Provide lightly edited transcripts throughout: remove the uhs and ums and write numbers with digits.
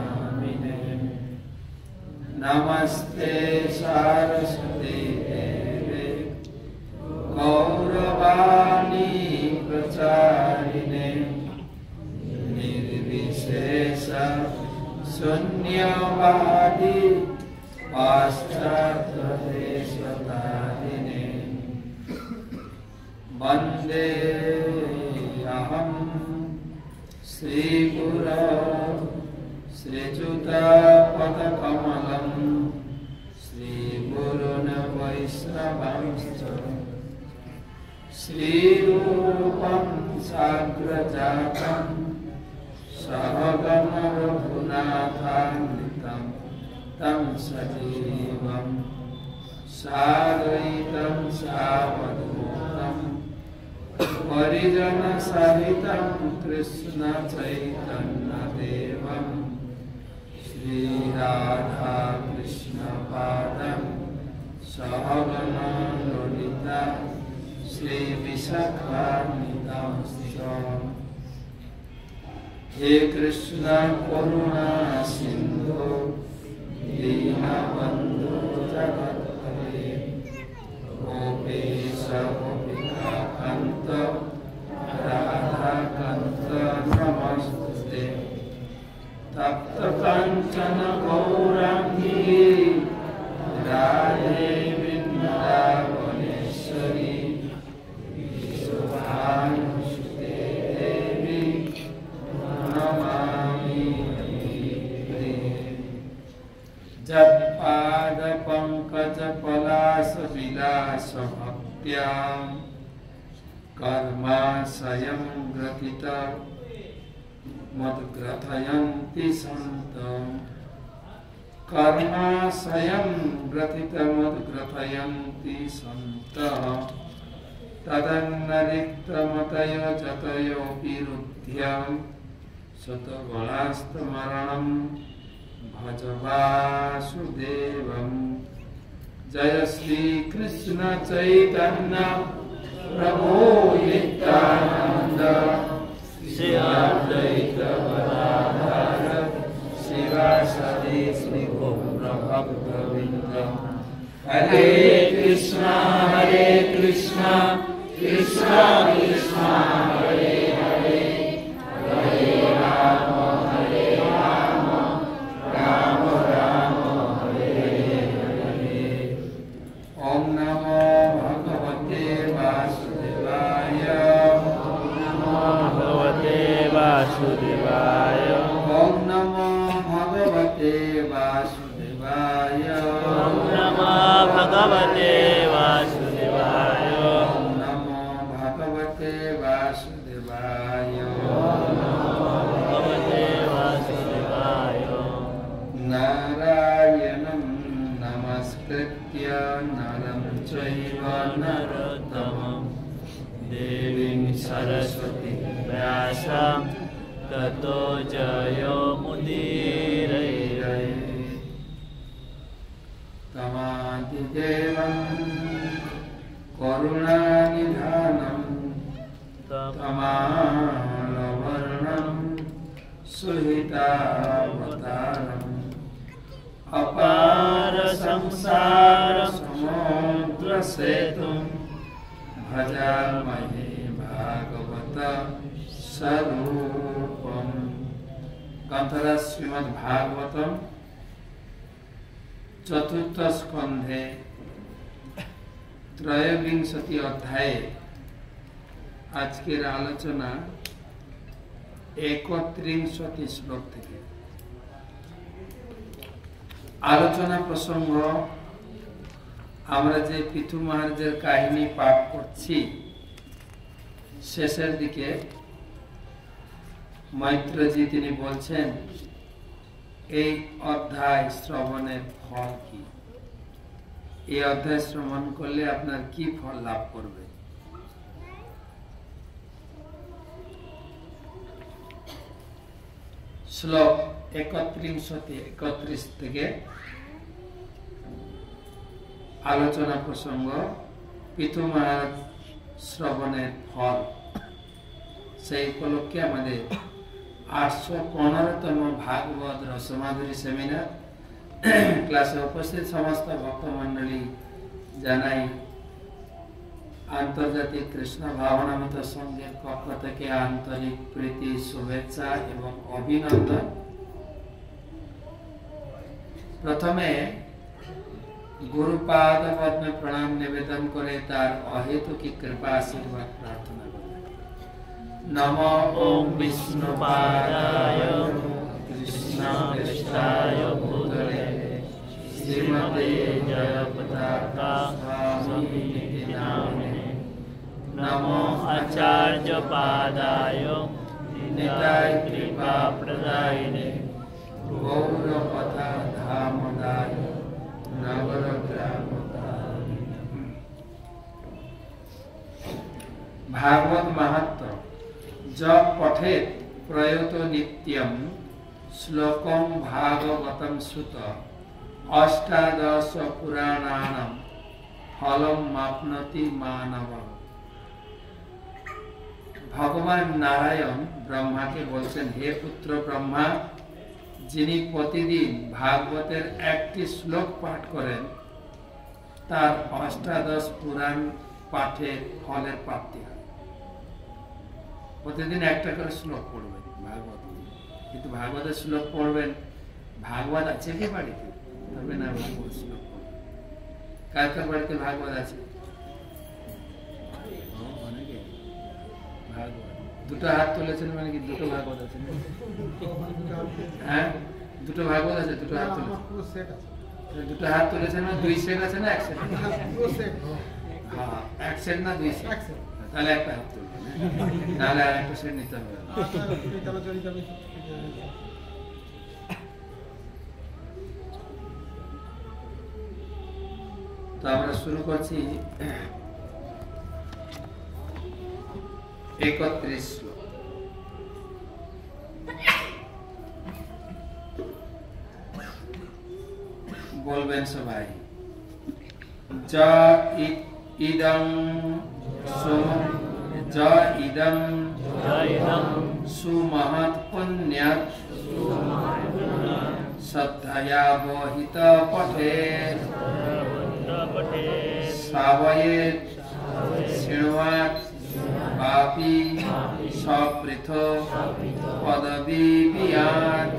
नामिने नमस्ते सारस्वती देवे गौरवाणी प्रचारिणे निर्विशेष शून्यवादी पाश्चात्यदेशतारिणे वन्दे अहं श्रीगुरो श्रीयुतपदकमलं श्रीगुरुन् वैष्णवंश्च श्रीरूपं साग्रजातं सहगणरघुनाथान्वितं तं सजीवं साद्वैतं सावधूतं परिजनसहितं कृष्णचैतन्यदेवं श्रीराधाकृष्णपादं सहगणा ललिता श्रीविशाखान्वितांश्च हे कृष्ण करुणा सिन्धु दीनबन्धु जगत्पते गोपेश गोपिकान्त राधाकान्त नमस्ते तप्त काञ्चन गौराङ्गी राधे वृन्दावनेश्वरी विश्वभानुसुते देवी नमामि प्रिये जत्पाद पंकज पलाश विलास भक्त्यां कर्माशयं ग्रथित मद्ग्रथयन्ति सन्तं कर्माशयं ग्रथित मद्ग्रथयन्ति सन्तः तदन्नरिक्तमतय जतयो विरुध्यं शतगुणास्तमरणं भज वासुदेवं जय श्री कृष्ण चैतन्य प्रभु नित्यानंद श्री अद्वैत गदाधर शिवासादि श्री गौर भक्तवृंद हरे कृष्णा कृष्णा कृष्णा हरे हरे हरे राम राम राम हरे हरे ओम नमो भगवते वासुदेवाय ओम नमो भगवते वासुदेवाय ओम नमो भगवते वासुदेवाय ओम नमो भगवते वासुदेवाय ओम नमो भगवते वासुदेवाय ओम नमो भगवते वासुदेवाय नारायणं नमस्कृत्य नरं चैव नरोत्तमं देवीं सरस्वती व्यासं ततो जयो मुदीरये तमादिदेवं करुणानिधानं तमालवर्णं सुहितावतारम् अपार संसार समुद्र सेतुं भजामहे भागवत स्वरूपम् ग्रंथरा श्रीमद् भागवतम चतुर्थ स्कंधे त्रयोविंशति अध्याय आज के आलोचना 31 श्लोक থেকে आलोचना प्रसंग আমরা যে পৃথু মহারাজের কাহিনী পাঠ করছি শেষের দিকে মৈত্রজি তিনি বলছেন এই অধ্যায় শ্রবণের ফল কি এই অধ্যায় শ্রবণ করলে আপনার কি ফল লাভ করবে শ্লোক 31 থেকে आलोचना प्रसंग पृथु महाराज श्रवणेर फल से उपलक्षे 815তম ভাগবত রসমাধুরী সেমিনার ক্লাসে উপস্থিত সমস্ত ভক্তমণ্ডলী জানাই আন্তর্জাতিক কৃষ্ণ ভাবনামৃত সংঘের পক্ষ থেকে আন্তরিক প্রীতি শুভেচ্ছা এবং অভিনন্দন। প্রথমে গুরুপাদ পদ্মে প্রণাম নিবেদন করে তার অহেতুকি কৃপা আশীর্বাদ প্রার্থনা করি। নমো ওম বিষ্ণুপাদায় কৃষ্ণায় ভূতলে শ্রীমতে জয়পতাকা স্বামিনিতি নামিনে নমো আচার্য পাদায় নিতাই কৃপা প্রদায়িনে গৌরপথা ধামদায় নগর গ্রামদায়। ভাগবত মাহাত্ম্য যপ পঠেত প্রয়ত নিত্যম শ্লোকম ভাগবতম শ্রুত অষ্টাদশ পুরাণানাম ফলম মাপনতি মানবম। ভগবান নারায়ণ ব্রহ্মাকে বলছেন, হে পুত্র ব্রহ্মা, যিনি প্রতিদিন ভাগবতের একটি শ্লোক পাঠ করেন তার অষ্টাদশ পুরাণ পাঠের ফলের প্রাপ্তি হয়। প্রতিদিন একটা করে শ্লোক পড়বেন ভাগবত, কিন্তু ভাগবতের শ্লোক পড়বেন। ভাগবত আছে কি বাড়িতে? তবে না ভাগবত শ্লোক পড়বেন। কার কার বাড়িতে ভাগবত আছে? অনেকে ভাগবত। দুটো হাত তুলেছেন মানে কি দুটো ভাগবত আছে? হ্যাঁ, দুটো ভাগবত আছে, দুটো হাত তুলেছেন। দুটো হাত তুলেছেন মানে দুই সেট আছে না এক সেট? হ্যাঁ, এক সেট না দুই সেট? তাহলে একটা হাত তুলবেন, নাহলে আর একটা সেট নিতে হবে। তো আমরা শুরু করছি 31 শ্লোক। বলবেন সবাই। ইদং সুমহৎ পুণ্যাৎ শ্রদ্ধয়া বহিত পঠেৎ শ্রাবয়েৎ শৃণ্বাৎ বাপি সপৃথ পদবী বিয়াৎ।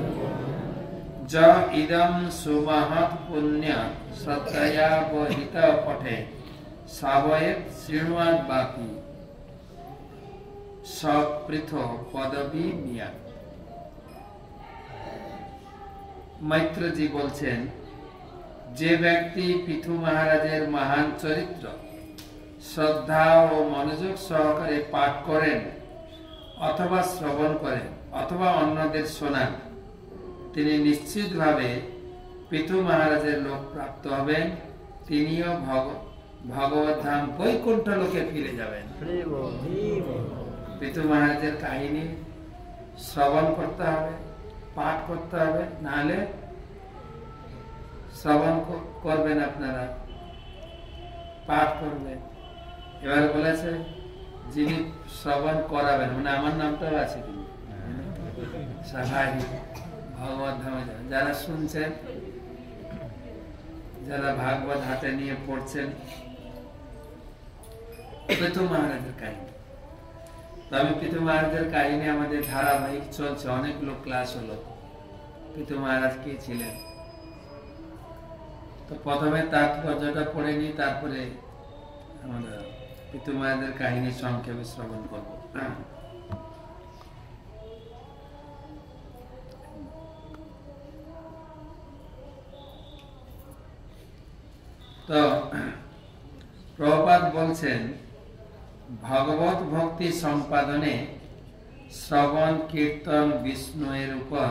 য ইদং সুমহৎ পুণ্যাৎ শ্রদ্ধয়া বহিত পঠেৎ শ্রাবয়েৎ শৃণ্বাৎ বাপি সপৃথ পদবী বিয়াৎ। মৈত্রজি বলছেন, যে ব্যক্তি পৃথু মহারাজের মহান চরিত্র শ্রদ্ধা ও মনোযোগ সহকারে পাঠ করেন অথবা শ্রবণ করেন অথবা অন্যদের শোনান, তিনি নিশ্চিতভাবে পৃথু মহারাজের লোক প্রাপ্ত হবেন। তিনিও ভগবত ধাম বৈকুণ্ঠ লোকে ফিরে যাবেন। পৃথু মহারাজের কাহিনী শ্রবণ করতে হবে, পাঠ করতে হবে, নাহলে শ্রবণ করবেন আপনারা, পাঠ করবেন। এবার বলেছে যিনি শ্রবণ করাবেন, মানে আমার নামটাও আছে কিন্তু সবাই ভগবত ধামে যাবেন। যারা শুনছেন, যারা ভাগবত হাতে নিয়ে পড়ছেন, পৃথু মহারাজের কাহিনী। তবে পৃথু মহারাজের কাহিনী আমাদের ধারাবাহিক চলছে, অনেকগুলো ক্লাস হলো। পৃথু মহারাজ কে ছিলেন? তো প্রথমে তাৎপর্যটা পড়ে নি, তারপরে আমরা পৃথু মহারাজের কাহিনী সংক্ষেপে শ্রবণ করব। তো প্রভুপাদ বলছেন, ভগবত ভক্তি সম্পাদনে শ্রবণ কীর্তন বিষ্ণু এর উপর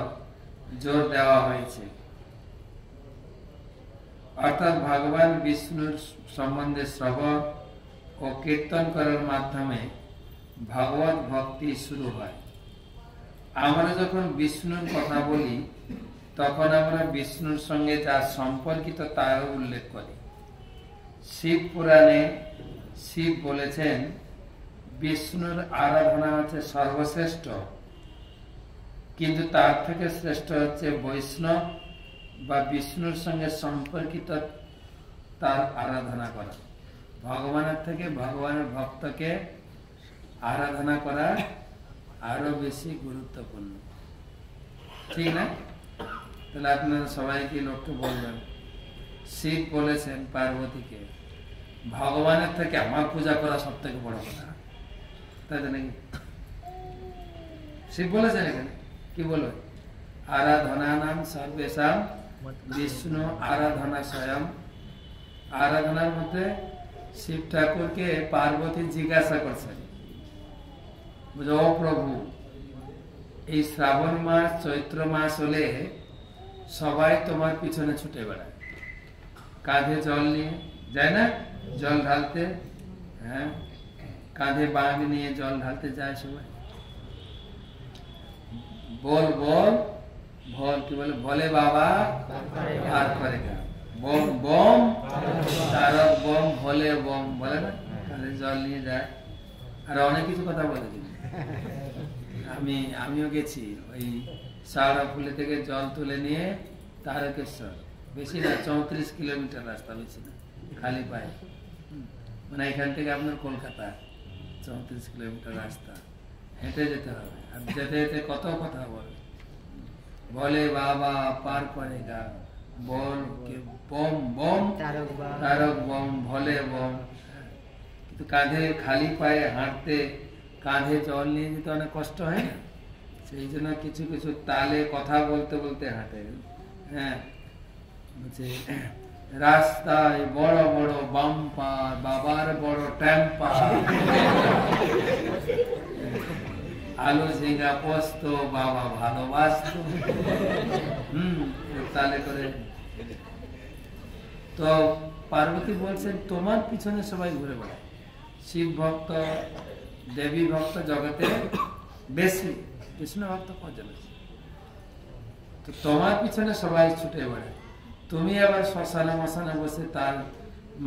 জোর দেওয়া হয়েছে। অর্থাৎ ভগবান বিষ্ণুর সম্বন্ধে শ্রবণ ও কীর্তন করার মাধ্যমে ভগবত ভক্তি শুরু হয়। আমরা যখন বিষ্ণুর কথা বলি তখন আমরা বিষ্ণুর সঙ্গে যা সম্পর্কিত তার উল্লেখ করি। শিব পুরাণে শিব বলেছেন, বিষ্ণুর আরাধনা হচ্ছে সর্বশ্রেষ্ঠ, কিন্তু তার থেকে শ্রেষ্ঠ হচ্ছে বৈষ্ণব বা বিষ্ণুর সঙ্গে সম্পর্কিত তার আরাধনা করা। ভগবানের থেকে ভগবানের ভক্তকে আরাধনা করা আরো বেশি গুরুত্বপূর্ণ, ঠিক না? তাহলে আপনারা সবাইকে লক্ষ্য বলবেন, শিব বলেছেন পার্বতীকে ভগবানের থেকে আমার পূজা করা সব থেকে বড় কথা, তাই তো নাকি? শিব বলেছেন এখানে কি বলবে? আরাধনা নাম সর্বেশাম বিষ্ণু আরাধনা স্বয়ং। আরাধনার মধ্যে শিব ঠাকুরকে পার্বতী জিজ্ঞাসা করছেন, ও প্রভু, এই শ্রাবণ মাস চৈত্র মাস হলে সবাই তোমার পিছনে ছুটে বেড়ায়, কাঁধে জল নিয়ে যায় না, জল ঢালতে, হ্যাঁ, কাঁধে বাঘ নিয়ে জল ঢালতে যায় সবাই। বল বল বল, কি বলে? বলে বাবা পার করেগা, বম বম তারক বম ভোলে বম, বলে না? কাঁধে জল নিয়ে যায়। আর অনেক কিছু কথা বলে দিন। আমিও গেছি ওই শাওড়াফুলি থেকে জল তুলে নিয়ে তারকেশ্বর, বেশি না 34 কিলোমিটার রাস্তা, বেশি না, খালি পায়ে, মানে এখান থেকে আপনার কলকাতা 34 কিলোমিটার রাস্তা হেঁটে যেতে হবে। আর যেতে যেতে কত কথা বলে, বলে বাবা পার করেগা, বল বম বম তারক বম ভোলে বম। কিন্তু কাঁধে খালি পায়ে হাঁটতে, কাঁধে জল নিয়ে যেতে অনেক কষ্ট হয় না, সেই জন্য কিছু কিছু তালে কথা বলতে বলতে হাঁটে। হ্যাঁ, বলছে রাস্তায় বড় বড় বাম্পার, বাবার বড় টেম্পার, আলু ঝিঙ্গা পোস্ত বাবা ভালোবাসত, তালে করে। তো পার্বতী বলছেন তোমার পিছনে সবাই ঘুরে বেড়ায়, শিব ভক্ত দেবী ভক্ত জগতে বেশি, কৃষ্ণ ভক্ত কজন আছে, তো তোমার পিছনে সবাই ছুটে বেড়ায়, তুমি আবার শ্মশানে মশানে বসে তার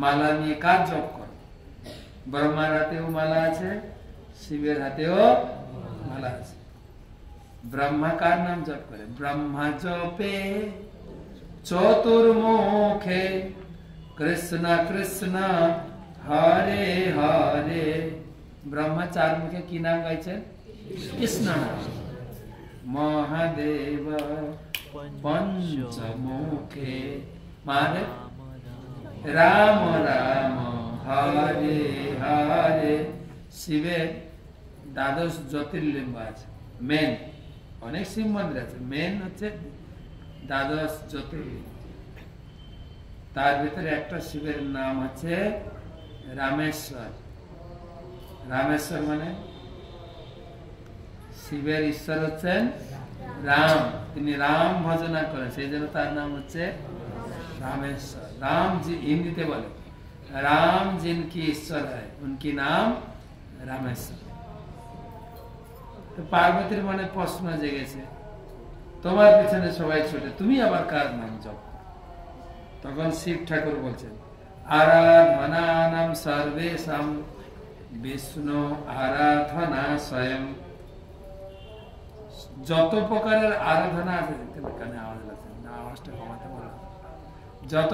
মালা নিয়ে কার জপ করো? ব্রহ্মার হাতেও মালা আছে, শিবের হাতেও মালা আছে। ব্রহ্মা কার নাম জপ করে? ব্রহ্মা জপে চতুর্মুখে কৃষ্ণ কৃষ্ণ হরে হরে। ব্রহ্মা চার মুখে কি নাম গাইছেন? কৃষ্ণ নাম। মহাদেব পঞ্চমুখে মানে রাম রাম হরে হরে। শিবের দ্বাদশ জ্যোতির্লিঙ্গ আছে, মেন, অনেক শিব মন্দির আছে, মেন হচ্ছে দ্বাদশ জ্যোতির্লিঙ্গ। তার ভিতরে একটা শিবের নাম হচ্ছে রামেশ্বর। রামেশ্বর মানে শিবের ঈশ্বর হচ্ছেন রাম, তিনি রাম ভজনা করেন, সেই জন্য তার নাম হচ্ছে रामेश्वर। राम जी हिंदी बोले राम जिनकी ईश्वर है उनकी नाम रामेश्वर। तो पार्वतीर मने प्रश्न जेगेছে তোমার পিছনে সবাই ছোটে, তুমি আবার কার নাম জপ? তখন শিব ঠাকুর বলছেন আরাধনানাম সর্বেষাম বিষ্ণু আরাধনা স্বয়ং। যত প্রকারের আরাধনা আছে, কানে আওয়াজ লাগছে না, আওয়াজটা কমাতে বলো। যত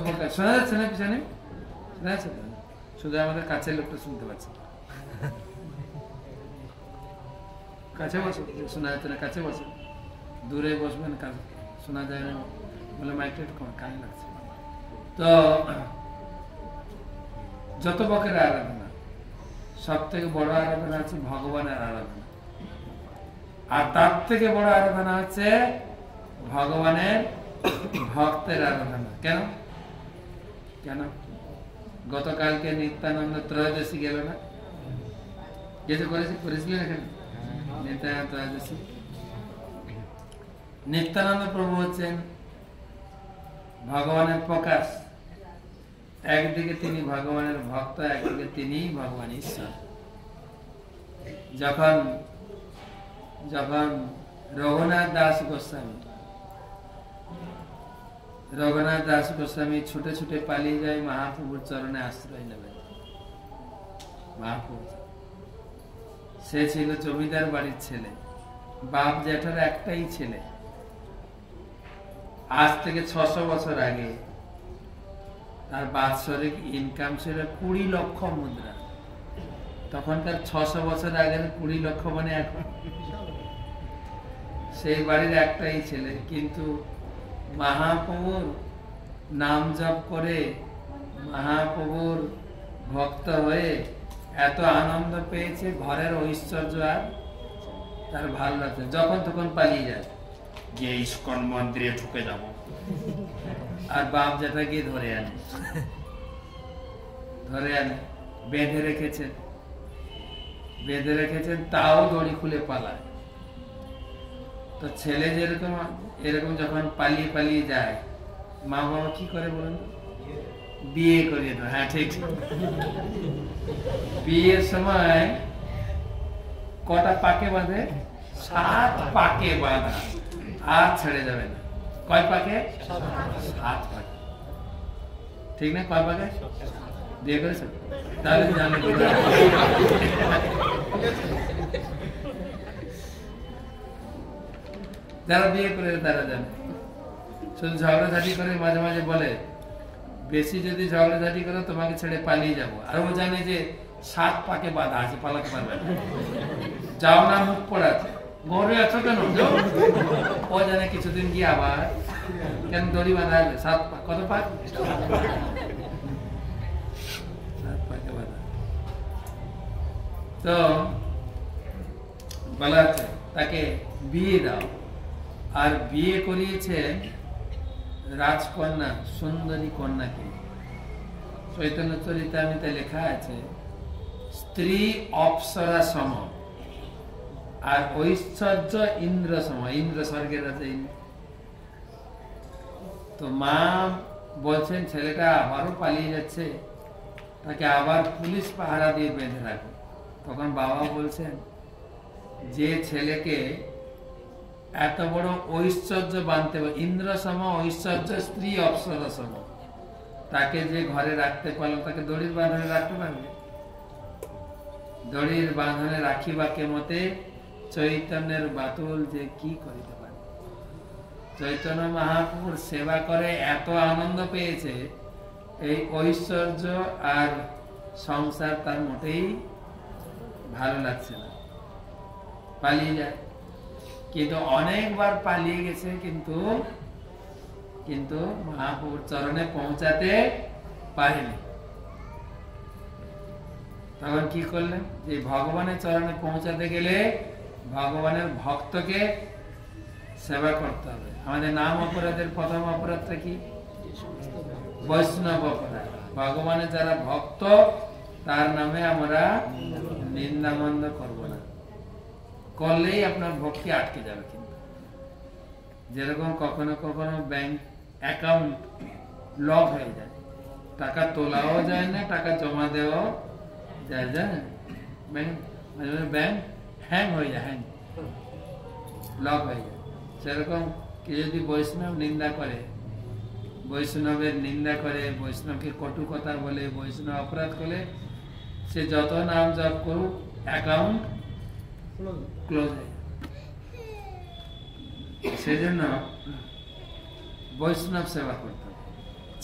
প্রকার শোনা যাচ্ছে না পিছনে? শোনা যাচ্ছে? শুধু আমাদের কাছের লোকটা শুনতে পাচ্ছে। কাছে বসো, শোনা যাচ্ছে না, কাছে বসো, দূরে বসবেন, শোনা যায় না বলে মাইকটা একটু কানে লাগছে। তো যত প্রকারের আরাধনা, সব থেকে বড় আরাধনা হচ্ছে ভগবানের আরাধনা। আর তার থেকে বড় আরাধনা হচ্ছে ভগবানের ভক্তের আরাধনা। কেন কেন? গতকালকে নিত্যানন্দ ত্রয়োদশী গেল না? যেটা করেছিলেন এখানে নিত্যানন্দ ত্রয়োদশী। নিত্যানন্দ প্রভু হচ্ছেন ভগবানের প্রকাশ। একদিকে তিনি ভগবানের ভক্ত, একদিকে তিনি ভগবান ঈশ্বর। যখন যখন রঘুনাথ দাস গোস্বামী ছুটে ছুটে পালিয়ে যায় মহাপ্রভুর চরণে আশ্রয় নেবে, মহাপ্রভু সে ছিল জমিদার বাড়ির ছেলে, বাপ জ্যাঠার একটাই ছেলে। আজ থেকে 600 বছর আগে তার বাৎসরিক ইনকাম ছিল 20 লক্ষ মুদ্রা। তখনকার 600 বছর আগের 20 লক্ষ মানে এখন। সেই বাড়ির একটাই ছেলে, কিন্তু মহাপ্রভুর নাম জপ করে মহাপ্রভুর ভক্ত হয়ে এত আনন্দ পেয়েছে, ঘরের ঐশ্বর্য আর তার ভালো লাগছে। যখন তখন পালিয়ে যায়, যে ইস্কন মন্দিরে ঢুকে যাব, আর বাপ জ্যাঠা গিয়ে ধরে আনে, বেঁধে রেখেছেন, তাও দড়ি খুলে পালায়। তো ছেলে যেরকম এরকম যখন পালিয়ে যায়, মা বাবা কি করে বলেন? বিয়ে করিয়ে দেয়। হ্যাঁ, ঠিক। বিয়ের সময় কটা পাকে বাঁধে? 7 পাকে বাঁধা, আর ছেড়ে যাবে না। কয় পাকে? 7 পাকে। ঠিক না? কয় পাকে বিয়ে করেছে? তাহলে জানলে যারা বিয়ে করে তারা জানে। শুধু ঝগড়াঝাটি করে মাঝে মাঝে বলে, বেশি যদি ঝগড়াঝাটি করো তোমাকে ছেড়ে পালিয়ে যাবো। আর ও জানে যে 7 পাকে বাঁধা আছে, পালাতে পারবে না। যাও না, মুখ পড়ে আছে, ঘরে আছো কেন? ও জানে কিছুদিন গিয়ে আবার কেন দড়ি বাঁধা আছে, 7 পাক। কত পাক? 7 পাকে বাঁধা। তো বলা আছে তাকে বিয়ে দাও, আর বিয়ে করিয়েছে রাজকন্যা, সুন্দরী কন্যাকে। চৈতন্য চরিতামৃতে লেখা আছে, স্ত্রী অপ্সরা সম, আর ঐশ্বর্য ইন্দ্র সম। ইন্দ্র স্বর্গের আছে। তো মা বলছেন ছেলেটা আবারও পালিয়ে যাচ্ছে, তাকে আবার পুলিশ পাহারা দিয়ে বেঁধে রাখো। তখন বাবা বলছেন, যে ছেলেকে এত বড় ঐশ্বর্য বাঁধতে হবে, ইন্দ্র সম ঐশ্বর্য, স্ত্রী অপ্সরা সম, তাকে যে ঘরে রাখতে পারলো, তাকে দড়ির বাঁধনে রাখতে পারবে? দড়ির বাঁধনে রাখিবা কেমতে, চৈতন্যের বাতুল যে কি করিতে পারে। চৈতন্য মহাপ্রভুর সেবা করে এত আনন্দ পেয়েছে, এই ঐশ্বর্য আর সংসার তার মোটেই ভালো লাগছে না, পালিয়ে যায়। কিন্তু অনেকবার পালিয়ে গেছে, কিন্তু মহাপ্রভুর চরণে পৌঁছাতে পারেনি। তখন কি করলেন? যে ভগবানের চরণে পৌঁছাতে গেলে ভগবানের ভক্তকে সেবা করতে হবে। আমাদের নাম অপরাধের প্রথম অপরাধটা কি? বৈষ্ণব অপরাধ। ভগবানের যারা ভক্ত, তার নামে আমরা নিন্দামন্দ করব না। করলেই আপনার ভক্তি আটকে যাবে। কিন্তু যেরকম কখনো কখনো ব্যাংক অ্যাকাউন্ট লক হয়ে যায়, টাকা তোলাও যায় না, টাকা জমা দেওয়াও যায়, ব্যাংক হ্যাং হয়ে যায়, লক হয়ে যায়। সেরকম কেউ যদি বৈষ্ণব নিন্দা করে, বৈষ্ণবের নিন্দা করে, বৈষ্ণবকে কটু কথা বলে, বৈষ্ণব অপরাধ করে, সে যত নাম জপ করুক, অ্যাকাউন্ট ক্লোজ হয়ে যায়। সেজন্য বৈষ্ণব সেবা করতে হবে।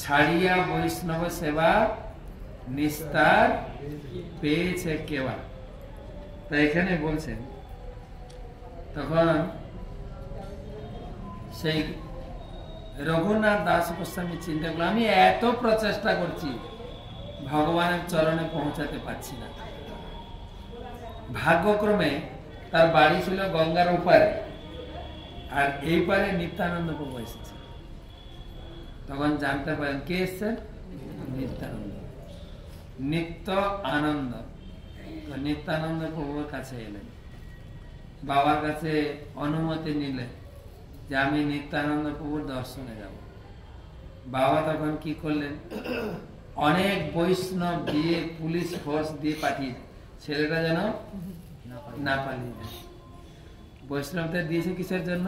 ছাড়িয়া বৈষ্ণব সেবা নিস্তার পেয়েছে কেবা। তা এখানে বলছেন, তখন সেই রঘুনাথ দাস গোস্বামী চিন্তা করলো, আমি এত প্রচেষ্টা করছি, ভগবানের চরণে পৌঁছাতে পারছি না। ভাগ্যক্রমে তার বাড়ি ছিল গঙ্গার ওপারে, আর এই পারে নিত্যানন্দ প্রভু এসেছে। তখন জানতে পারেন কে এসছেন? নিত্যানন্দ, নিত্য আনন্দ। তো নিত্যানন্দ প্রভুর কাছে এলেন, বাবার কাছে অনুমতি নিলেন যে আমি নিত্যানন্দ প্রভুর দর্শনে যাব। বাবা তখন কি করলেন? অনেক বৈষ্ণব দিয়ে, পুলিশ ফোর্স দিয়ে পাঠিয়ে, ছেলেটা যেন না পালিয়ে যায়। বৈষ্ণবদের দিয়েছে কিসের জন্য?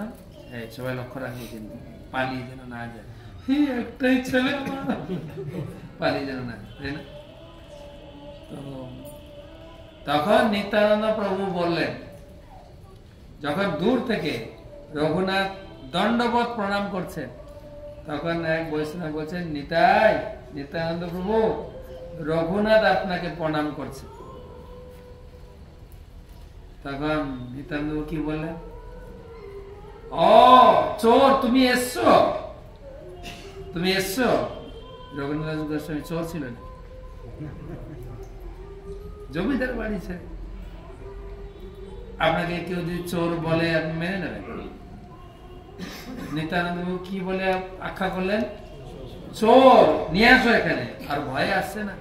সবাই লক্ষ্য রাখবে, কিন্তু পালিয়ে যেন না যায়। একটাই ছেলে, পালিয়ে যেন না, তাই না? তো তখন নিত্যানন্দ প্রভু বললেন, যখন দূর থেকে রঘুনাথ দণ্ডবত প্রণাম করছেন, তখন এক বৈষ্ণব বলছেন, নিত্যানন্দ প্রভু, রঘুনাথ আপনাকে প্রণাম করছে। তখন নিত্যানন্দ কি বললেন, ও চোর, তুমি এসছো। রঘুনাথ গোস্বামী চোর ছিল না, জমিদার বাড়ি ছেড়ে। আপনাকে কেউ যদি চোর বলে আপনি মেনে নেবেন? নিত্যানন্দ কি বলে আখ্যা করলেন, চোর, নিয়ে আসো এখানে। আর ভয়ে আসছে না।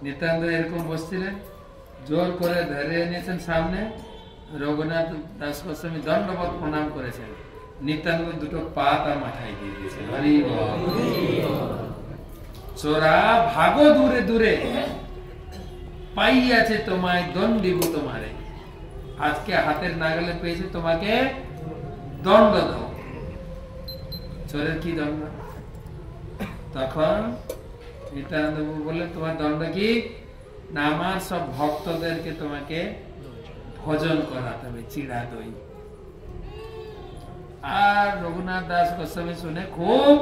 নিত্যানন্দ এরকম বসছিলেন, জোর করে ধরে নিয়েছেন সামনে। রঘুনাথ দাস গোস্বামী দণ্ডবত প্রণাম করেছেন। নিত্যানন্দ দুটো পা তার মাথায় দিয়ে দিয়েছেন। চোরা ভাগো দূরে দূরে, পাইয়াছে তোমায় দণ্ডিব তোমারে। আজকে হাতের নাগালে পেয়েছে, তোমাকে দণ্ড দাও। চোরের কি দণ্ড? তখন নিত্যানন্দ বললেন, তোমার দণ্ড কি না? আমার সব ভক্তদেরকে তোমাকে ভজন করাতে হবে, চিড়া দই। আর রঘুনাথ দাস গোস্বামী শুনে খুব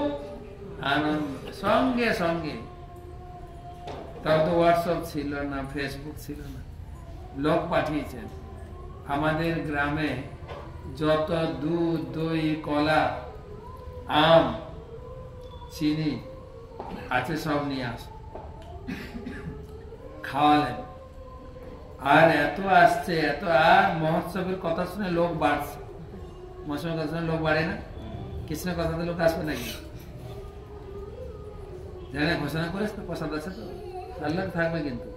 আনন্দ, সঙ্গে সঙ্গে। তাও তো হোয়াটসঅ্যাপ ছিল না, ফেসবুক ছিল না, লোক পাঠিয়েছেন। আমাদের গ্রামে যত দুধ, দই, কলা, আম, চিনি আছে সব নিয়ে আস, খাওয়ালেন। আর এত আসছে, এত, আর মহোৎসবের কথা শুনে লোক বাড়ছে। মহোৎসবের কথা শুনে লোক বাড়ে না? কৃষ্ণের কথাতে লোক আসবে নাকি? জানে ঘোষণা করিস তো, প্রসাদ আছে তো, আল্লাহ থাকবে। কিন্তু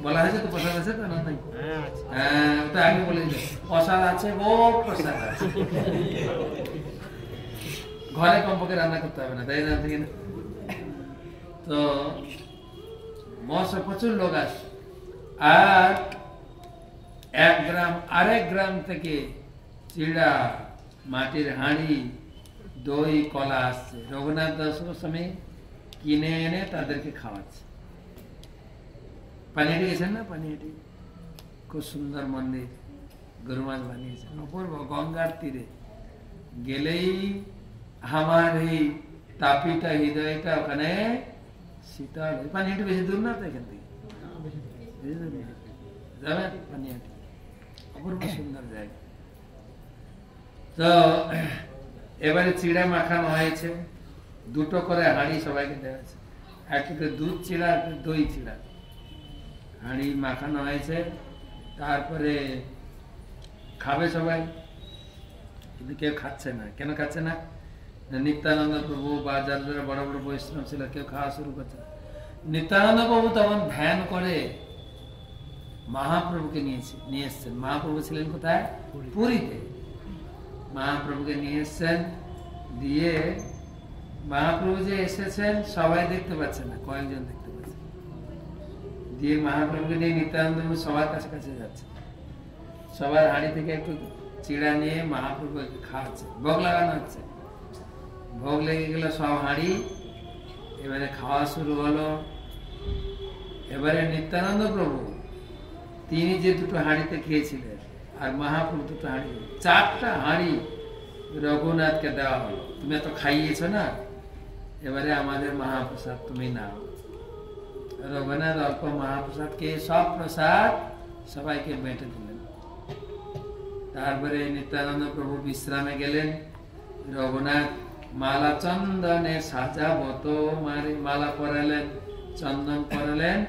বলা হয়েছে তো প্রসাদ আছে তো, না নাই? হ্যাঁ, ওটা আগে বলে দিল, প্রসাদ আছে, ও প্রসাদ আছে। ঘরে কমপক্ষে রান্না করতে হবে না, তাই না? তো মহোৎসব প্রচুর লোক আসে। আর এক গ্রাম আরেক গ্রাম থেকে চিড়া, মাটির হাঁড়ি, দই, কলা আসছে। রঘুনাথ দাস গোস্বামী কিনে এনে তাদেরকে খাওয়াচ্ছে। পানিহাটি গেছেন না? পানিহাটি খুব সুন্দর মন্দির, গরুমাছ বানিয়েছেন, অপূর্ব, গঙ্গার তীরে। গেলেই আমার এই তাপিটা, হৃদয়টা ওখানে শীতল। পানিহাটি বেশি দূর না তো এখান থেকে, যাবেন পানিহাটি, অপূর্ব সুন্দর জায়গা। তো এবারে চিড়া মাখানো হয়েছে, দুটো করে হাঁড়ি সবাইকে দেওয়া হয়েছে। একটা দুধ চিড়া, একটা দই চিড়া, হাঁড়ি মাখানো হয়েছে। তারপরে খাবে সবাই, কিন্তু কেউ খাচ্ছে না। কেন খাচ্ছে না? নিত্যানন্দ প্রভু বা যারা বড় বড় বৈষ্ণব ছিল, কেউ খাওয়া শুরু করছে। নিত্যানন্দ প্রভু তখন ধ্যান করে মহাপ্রভুকে নিয়ে এসছেন। মহাপ্রভু ছিলেন কোথায়? পুরীতে। মহাপ্রভুকে নিয়ে এসছেন, দিয়ে মহাপ্রভু যে এসেছেন সবাই দেখতে পাচ্ছে না, কয়েকজন দেখতে পাচ্ছে। দিয়ে মহাপ্রভুকে নিয়ে নিত্যানন্দ প্রভু সবার কাছে কাছে যাচ্ছে। সবার হাঁড়ি থেকে একটু চিড়া নিয়ে মহাপ্রভুকে খাওয়াচ্ছে, ভোগ লাগানো হচ্ছে। ভোগ লেগে গেল সব হাঁড়ি, এবারে খাওয়া শুরু হলো। এবারে নিত্যানন্দ প্রভু তিনি যে দুটো হাঁড়িতে খেয়েছিলেন, আর মহাপ্রভু দুটো হাঁড়ি, 4টা হাঁড়ি রঘুনাথকে দেওয়া হলো। তুমি এত খাইয়েছ না, এবারে আমাদের মহাপ্রসাদ তুমি নাও। রঘুনাথ অল্প মহাপ্রসাদ খেয়ে সব প্রসাদ সবাইকে বেঁটে দিলেন। তারপরে নিত্যানন্দ প্রভু বিশ্রামে গেলেন। রঘুনাথ মালা চন্দনে সাজাবো তো, মালা পরালেন, চন্দন পরালেন,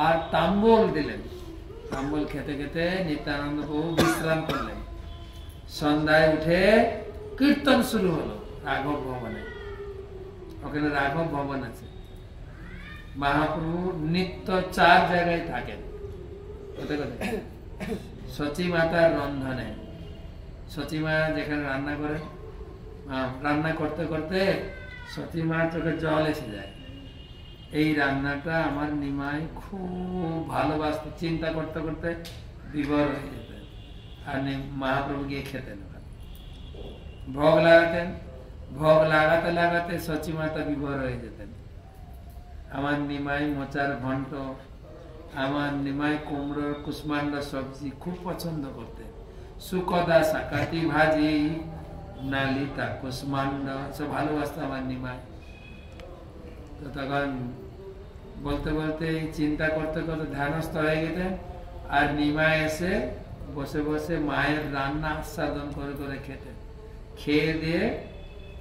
আর তাম্বুল দিলেন। তাম্বুল খেতে খেতে নিত্যানন্দ প্রভু বিশ্রাম করলেন। সন্ধ্যায় উঠে কীর্তন শুরু হলো রাঘব ভবনে। ওখানে রাঘব ভবন আছে। মহাপ্রভু নিত্য 4 জায়গায় থাকেন। কোথায় কোথায়? সচী মাতার রন্ধনে। সচী মা যেখানে রান্না করেন, রান্না করতে করতে সচী মা চোখে জল এসে যায়। এই রান্নাটা আমার নিমাই খুব ভালোবাসত, চিন্তা করতে করতে বিভোর হয়ে যেতেন। আর মহাপ্রভু গিয়ে খেতেন, ভোগ লাগাতেন। ভোগ লাগাতে লাগাতে সচী মাতা বিভোর হয়ে যেতেন। আমার নিমাই মোচার ঘন্ট, আমার নিমাই কুমড়োর কুষ্মান্ডা সবজি খুব পছন্দ করতেন। সুকদা সাকাতি ভাজি, নালিতা কুষ্মান্ড সব ভালোবাসতো আমার নিমাই। তো তখন বলতে বলতে চিন্তা করতে করতে ধ্যানস্থ হয়ে গেতেন, আর নিমাই এসে বসে বসে মায়ের রান্না আস্বাদন করে করে খেতেন। খেয়ে দিয়ে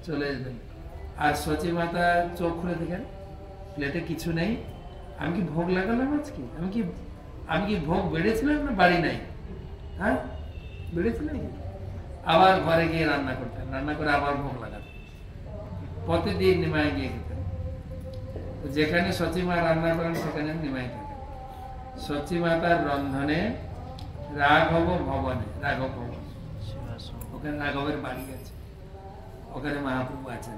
চলে যেতেন। আর সচি মাতা চোখ খুলে দেখেন প্লেটে কিছু নেই। আমি কি ভোগ লাগালাম আজকে? আমি কি ভোগ বেড়েছিলাম না বাড়ি নাই? হ্যাঁ, বেড়েছিলাম। আবার ঘরে গিয়ে রান্না করতেন, রান্না করে আবার ভোগ লাগাতেন। প্রতিদিন নিমাই গিয়ে খেতেন। যেখানে সচি মা রান্না করেন সেখানে নিমাই থাকেন। সচি মাতার রন্ধনে রাঘব ভবনে, রাঘব ভবন, ওখানে রাঘবের বাড়ি আছে, ওখানে মহাপ্রভু আছেন।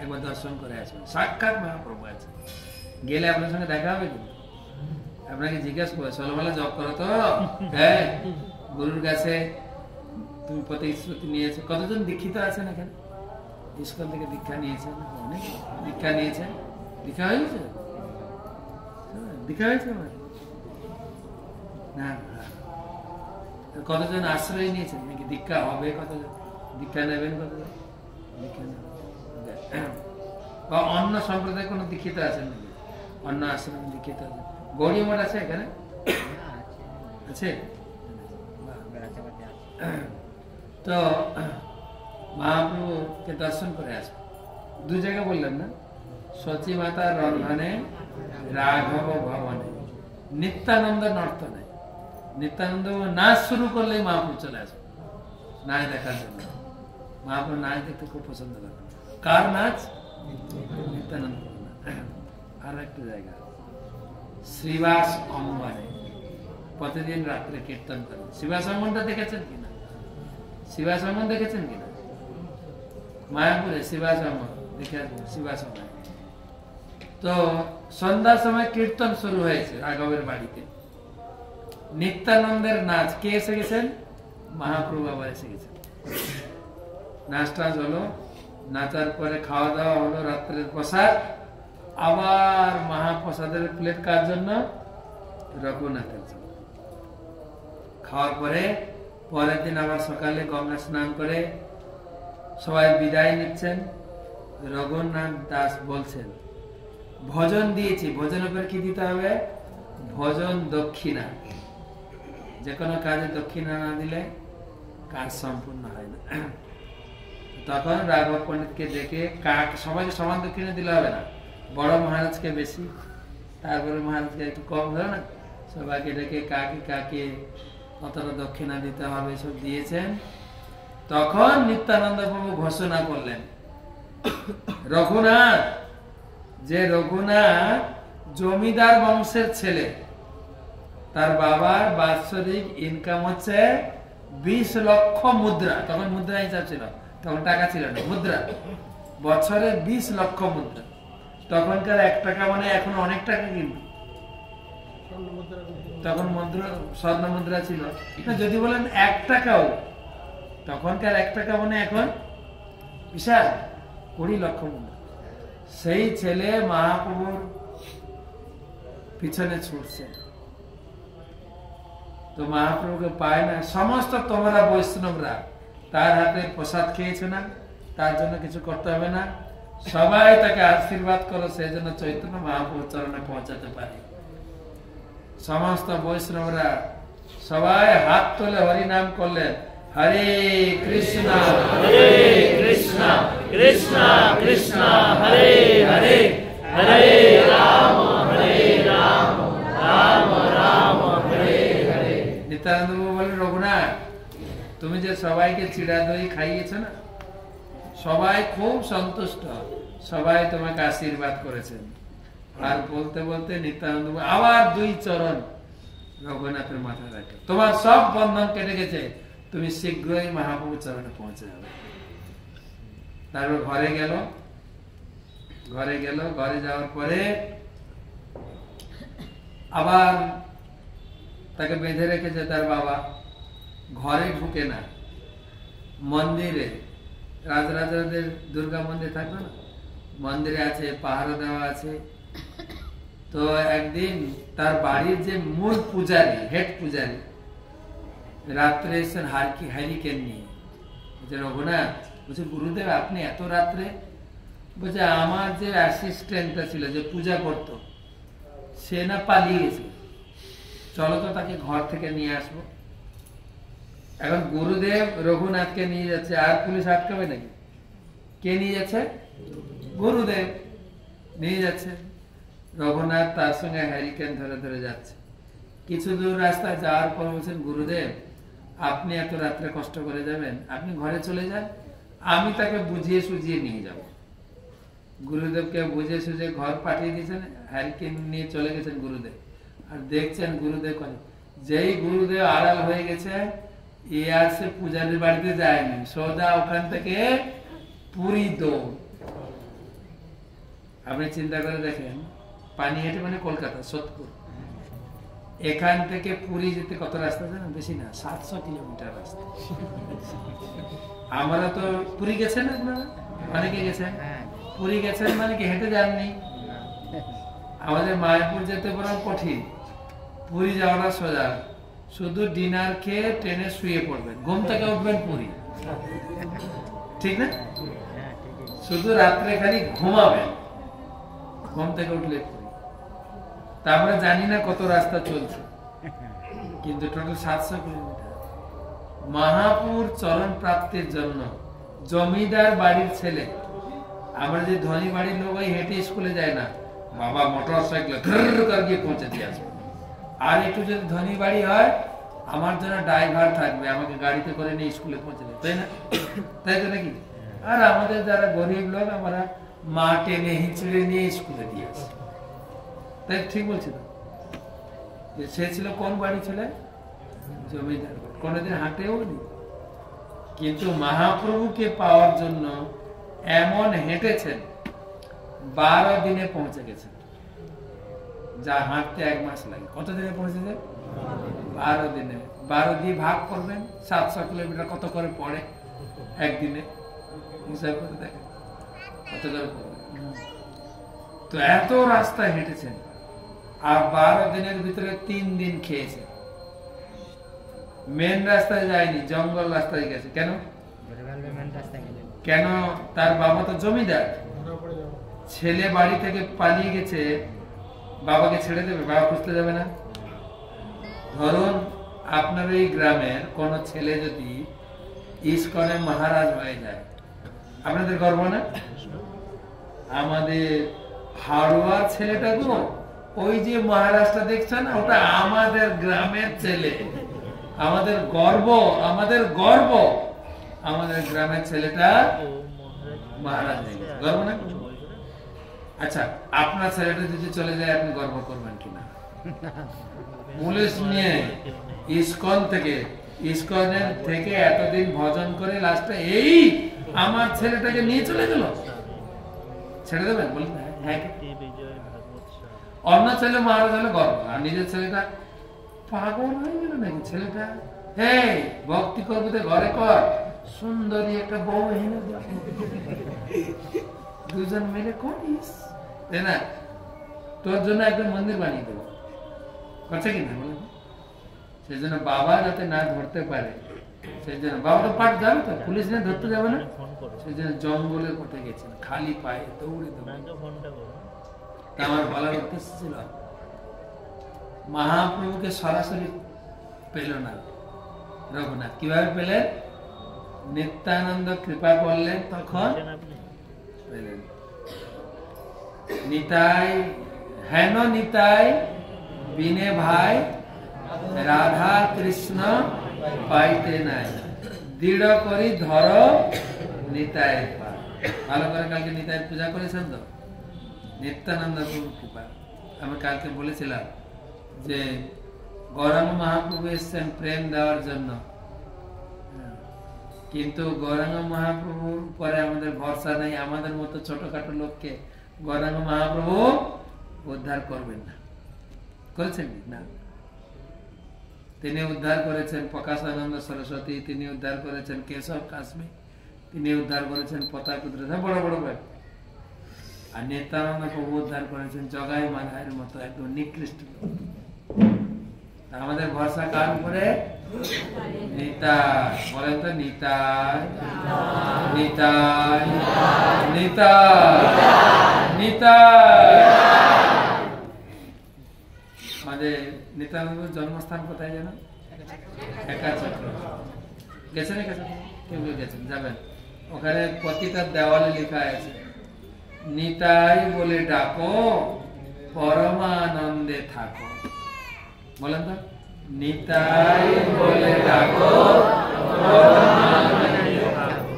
একবার দর্শন করে আসবেন, সাক্ষাৎ মহাপ্রভু আছেন। গেলে আপনার সঙ্গে দেখা হবে, কিন্তু আপনাকে জিজ্ঞাসা করে ষোলবেলা জপ করো তো, হ্যাঁ গুরুর কাছে তুমি প্রতিশ্রুতি নিয়েছো। কতজন দীক্ষিত আছেন এখানে? ইস্কন থেকে দীক্ষা নিয়েছেন? অনেক দীক্ষা নিয়েছেন। দীক্ষা হয়েছে? দীক্ষা হয়েছে না? কতজন আশ্রয় নিয়েছেন নাকি? দীক্ষা হবে কতজন? দীক্ষা নেবেন কতজন? দীক্ষা নেবেন বা অন্য সম্প্রদায় কোন দীক্ষিত আছেন নাকি? অন্য আশ্রম দীক্ষিত আছেন? গৌরী মঠ আছে এখানে? আছে। তো মহাপ্রভুকে দর্শন করে আসবে। দু জায়গা বললেন না? সচি মাতার রন্ধনে, রাঘব ভবনে। নিত্যানন্দ নর্তনে, নিত্যানন্দ নাচ শুরু করলেই মহাপ্রভু চলে আসবে নাচ দেখার জন্য। মহাপ্রভু নাচ দেখতে খুব পছন্দ করেন। কার নাচ? নিত্যানন্দ। আর একটা জায়গা শ্রীবাস অঙ্গনে প্রতিদিন রাত্রে কীর্তন করেন। শ্রীবাস অঙ্গনটা দেখেছেন কিনা? শ্রীবাস অঙ্গন দেখেছেন কিনা? মায়াপুরে শ্রীবাস অঙ্গন দেখে আসবেন। শ্রীবাস অঙ্গন তো সন্ধ্যার সময় কীর্তন শুরু হয়েছে রাঘবের বাড়িতে। নিত্যানন্দের নাচ। কে এসে গেছেন? মহাপ্রভু আবার এসে গেছেন। নাচ টাচ হলো, নাচার পরে খাওয়া দাওয়া হলো, রাত্রের প্রসাদ। আবার মহাপ্রসাদের প্লেট কার জন্য? রঘুনাথের জন্য। খাওয়ার পরে পরের দিন আবার সকালে গঙ্গা স্নান করে সবাই বিদায় নিচ্ছেন। রঘুনাথ দাস বলছেন, ভজন দিয়েছি, ভজনের পরে কি দিতে হবে? ভজন দক্ষিণা। যে কোনো কাজে দক্ষিণা না দিলে কাজ সম্পূর্ণ হয় না। তখন রাঘব পণ্ডিতকে ডেকে, সবাইকে সমান দক্ষিণা দিলে হবে না, বড় মহারাজকে বেশি, তারপরে মহারাজকে একটু কম ধরে না, সবাইকে ডেকে কাকে কাকে কতটা দক্ষিণা দিতে হবে সব দিয়েছেন। তখন নিত্যানন্দ প্রভু ঘোষণা করলেন, রঘুনাথ, যে রঘুনাথ জমিদার বংশের ছেলে, তার বাবার বাৎসরিক ইনকাম হচ্ছে 20 লক্ষ মুদ্রা। তখন মুদ্রা হিসাব ছিল, তখন টাকা ছিল না, মুদ্রা। বছরে 20 লক্ষ মুদ্রা। তখনকার 1 টাকা মানে এখন অনেক টাকা, কিন্তু তখন মুদ্রা স্বর্ণ মুদ্রা ছিল না। যদি বলেন 1 টাকাও, তখনকার 1 টাকা মানে এখন বিশাল 20 লক্ষ মুদ্রা। সেই ছেলে মহাপ্রভুর পিছনে ছুটছে, তো মহাপ্রভুকে পায় না। সমস্ত তোমরা বৈষ্ণবরা তার হাতে প্রসাদ খেয়েছে না, তার জন্য কিছু করতে হবে না, সবাই তাকে আশীর্বাদ করো, সেই জন্য চৈতন্য মহাপ্রভুর চরণে পৌঁছাতে পারে। সমস্ত বৈষ্ণবরা সবাই হাত তুলে হরি নাম করলেন, হরে কৃষ্ণ হরে কৃষ্ণ কৃষ্ণ কৃষ্ণ হরে হরে, হরে রাম রাম রাম হরে হরে। নিত্যানন্দ বলেন, রঘুনাথ, তুমি যে সবাইকে চিড়া দই খাইয়েছ না, সবাই খুব সন্তুষ্ট, সবাই তোমাকে আশীর্বাদ করেছেন। আর বলতে বলতে নিত্যানন্দ আবার 2 চরণ রঘুনাথের মাথায় রাখে, তোমার সব বন্ধন কেটে গেছে, তুমি শীঘ্রই মহাপ্রভু চরণে পৌঁছে যাবে। তারপর ঘরে গেল, ঘরে যাওয়ার পরে আবার তাকে বেঁধে রেখেছে তার বাবা। ঘরে ঢুকে না, মন্দিরে, রাজরাজাদের দুর্গা মন্দির থাকবে না, মন্দিরে আছে, পাহারা দেওয়া আছে। তো তো একদিন তার বাড়ির যে মূল পূজারী, হেড পূজারী, রাত্রে এসেছেন হ্যারিকেন নিয়ে। রঘুনাথ বলছে, গুরুদেব আপনি এত রাত্রে? বলছে, আমার যে অ্যাসিস্ট্যান্টটা ছিল, যে পূজা করত, সে না পালিয়ে গেছে, চলো তো তাকে ঘর থেকে নিয়ে আসবো। এখন গুরুদেব রঘুনাথকে নিয়ে যাচ্ছে, আর পুলিশ আটকাবে নাকি? কে নিয়ে যাচ্ছে? গুরুদেব নিয়ে যাচ্ছে। রঘুনাথ তার সঙ্গে হ্যারিকেন ধরে ধরে যাচ্ছে। কিছু দূর রাস্তায় যাওয়ার পর বলছেন, গুরুদেব আপনি এত রাত্রে কষ্ট করে যাবেন, আপনি ঘরে চলে যান, আমি তাকে বুঝিয়ে সুঝিয়ে নিয়ে যাব। গুরুদেবকে বুঝিয়ে সুঝিয়ে ঘর পাঠিয়ে দিয়েছেন, হ্যারিকেন নিয়ে চলে গেছেন গুরুদেব। আর দেখছেন গুরুদেব করে, যেই গুরুদেব আড়াল হয়ে গেছে, এ আর সে পূজারীর বাড়িতে যায়নি, সোজা ওখান থেকে পুরী দৌড়। আপনি চিন্তা করে দেখেন, পানিহাটি মানে কলকাতা, সোদপুর, এখান থেকে পুরী যেতে কত রাস্তা জানেন? বেশি না, 700 কিলোমিটার রাস্তা। আমরা তো পুরী গেছেন, আপনারা অনেকে গেছেন, পুরী গেছেন মানে কি হেঁটে যাননি? আমাদের মায়াপুর যেতে বরং কঠিন, পুরী যাওয়াটা সোজা। শুধু ডিনার খেয়ে ট্রেনে শুয়ে পড়বেন, ঘুম থেকে উঠবেন পুরী, ঠিক না? শুধু রাত্রে খালি ঘুমাবেন, ঘুম থেকে উঠলে পুরী। তা আমরা জানি না কত রাস্তা চলছে, কিন্তু টোটাল 700 কিলোমিটার। মহাপুর চরণ প্রাপ্তির জন্য জমিদার বাড়ির ছেলে, আমরা যে ধনী বাড়ির লোক হেঁটে স্কুলে যায় না, বাবা মোটর সাইকেলে গিয়ে পৌঁছে দিয়ে আসবে। আর একটু যদি ধনী বাড়ি হয়, আমার জন্য ড্রাইভার থাকবে, আমাকে গাড়িতে করে নিয়ে স্কুলে পৌঁছে দেবে, তাই না? তাই তো নাকি? আর আমাদের যারা গরিব লোক, আমরা মা টেনে হিঁচড়ে নিয়ে স্কুলে দিয়ে আসি, তাই ঠিক বলছি তো? সে ছিল কোন বাড়ি ছিল? জমিদার। কোনদিন হাঁটেও নি, কিন্তু মহাপ্রভুকে পাওয়ার জন্য এমন হেঁটেছেন, 12 দিনে পৌঁছে গেছেন। যা হাঁটতে 1 মাস লাগে, কত দিনে পৌঁছেছে? 12 দিনে। 12 দিয়ে ভাগ করবেন, 700 কিলোমিটার কত করে পড়ে একদিনে, হিসাব করে দেখেন কত করে পড়ে। তো এত রাস্তা হেঁটেছেন, আর 12 দিনের ভিতরে 3 দিন খেয়েছে। মেন রাস্তায় যায়নি, জঙ্গল রাস্তায় গেছে। কেন? কেন? তার বাবা তো জমিদার, ছেলে বাড়ি থেকে পালিয়ে গেছে, বাবাকে ছেড়ে দেবে? বাবা খুঁজতে যাবে না? ধরুন আপনার এই গ্রামের কোন ছেলে যদি ইস্কনের মহারাজ হয়ে যায়, আপনাদের গর্ব না? আমাদের হাড়ুয়ার ছেলেটা তো, ওই যে মহারাজটা দেখছেন, ওটা আমাদের গ্রামের ছেলে। আমাদের গর্ব, আমাদের গর্ব, আমাদের গ্রামের ছেলেটা মহারাজ হয়ে গেছে, গর্ব না? আচ্ছা, আপনার ছেলেটা যদি চলে যায়, আপনি গর্ব করবেন কিনা? পুলিশ নিয়ে ইস্কন থেকে, ইস্কনের থেকে এতদিন ভজন করে লাস্টে এই আমার ছেলেটাকে নিয়ে চলে গেল, ছেড়ে দেবেন? বলবেন হ্যাঁ। অন্য ছেলে মহারাজ হলে গর্ব, আর নিজের ছেলেটা পাগল হয়ে গেল নাকি ছেলেটা? হ্যাঁ, ভক্তি করবো তো ঘরে কর, সুন্দরী একটা বউ এনে দুজন মিলে করিস, তাই না? তোর জন্য একদম মন্দির বানিয়ে দেবো, করছে কিনা বলেন? সেই জন্য বাবা যাতে না ধরতে পারে, সেই জন্য বাবা তো পাঠ যাবে তো, পুলিশ না ধরতে যাবে না, সেই জন্য জঙ্গলের পথে গেছেন, খালি পায়ে দৌড়ে দৌড়ে। আমার বলার উদ্দেশ্য ছিল, মহাপ্রভুকে সরাসরি পেল না রঘুনাথ। কিভাবে পেলেন? নিত্যানন্দ কৃপা করলেন, তখন পেলেন। নিতাই হেন নিতাই বিনে ভাই, রাধা কৃষ্ণ পাইতে নাই, দৃঢ় করি ধর নিতাই। ভালো করে কালকে নিতাই পূজা করেছেন তো? নিত্যানন্দ প্রভু কৃপা। আমি কালকে বলেছিলাম যে গৌরাঙ্গ মহাপ্রভু এসছেন প্রেম দেওয়ার জন্য, কিন্তু গৌরাঙ্গ মহাপ্রভুর পরে আমাদের ভরসা নেই। আমাদের মতো ছোটখাটো লোককে গৌরাঙ্গ মহাপ্রভু উদ্ধার করবেন না, করেছেন না? তিনি উদ্ধার করেছেন প্রকাশানন্দ সরস্বতী, তিনি উদ্ধার করেছেন কেশব কাশ্মীর, তিনি উদ্ধার করেছেন প্রতাপপুত্র, বড় বড় ভাই। আর নিত্যানন্দ প্রভু উদ্ধার করেছেন জগাই মাধায়ের মতো একদম নিকৃষ্ট। আমাদের ভরসা কার উপরে? নিতাই। বলেন তো নিতাই নিতাই নিতাই নিতাই। আমাদের নিত্যানন্দের জন্মস্থান কোথায় যেন? একাচক্র। গেছেন? কেউ গেছেন? যাবেন। ওখানে প্রতিটা দেওয়ালে লেখা আছে নিতাই বলে ডাকো পরমানন্দে থাকো। বলেন তো নিতাই বলে ডাকো পরমানন্দে থাকো।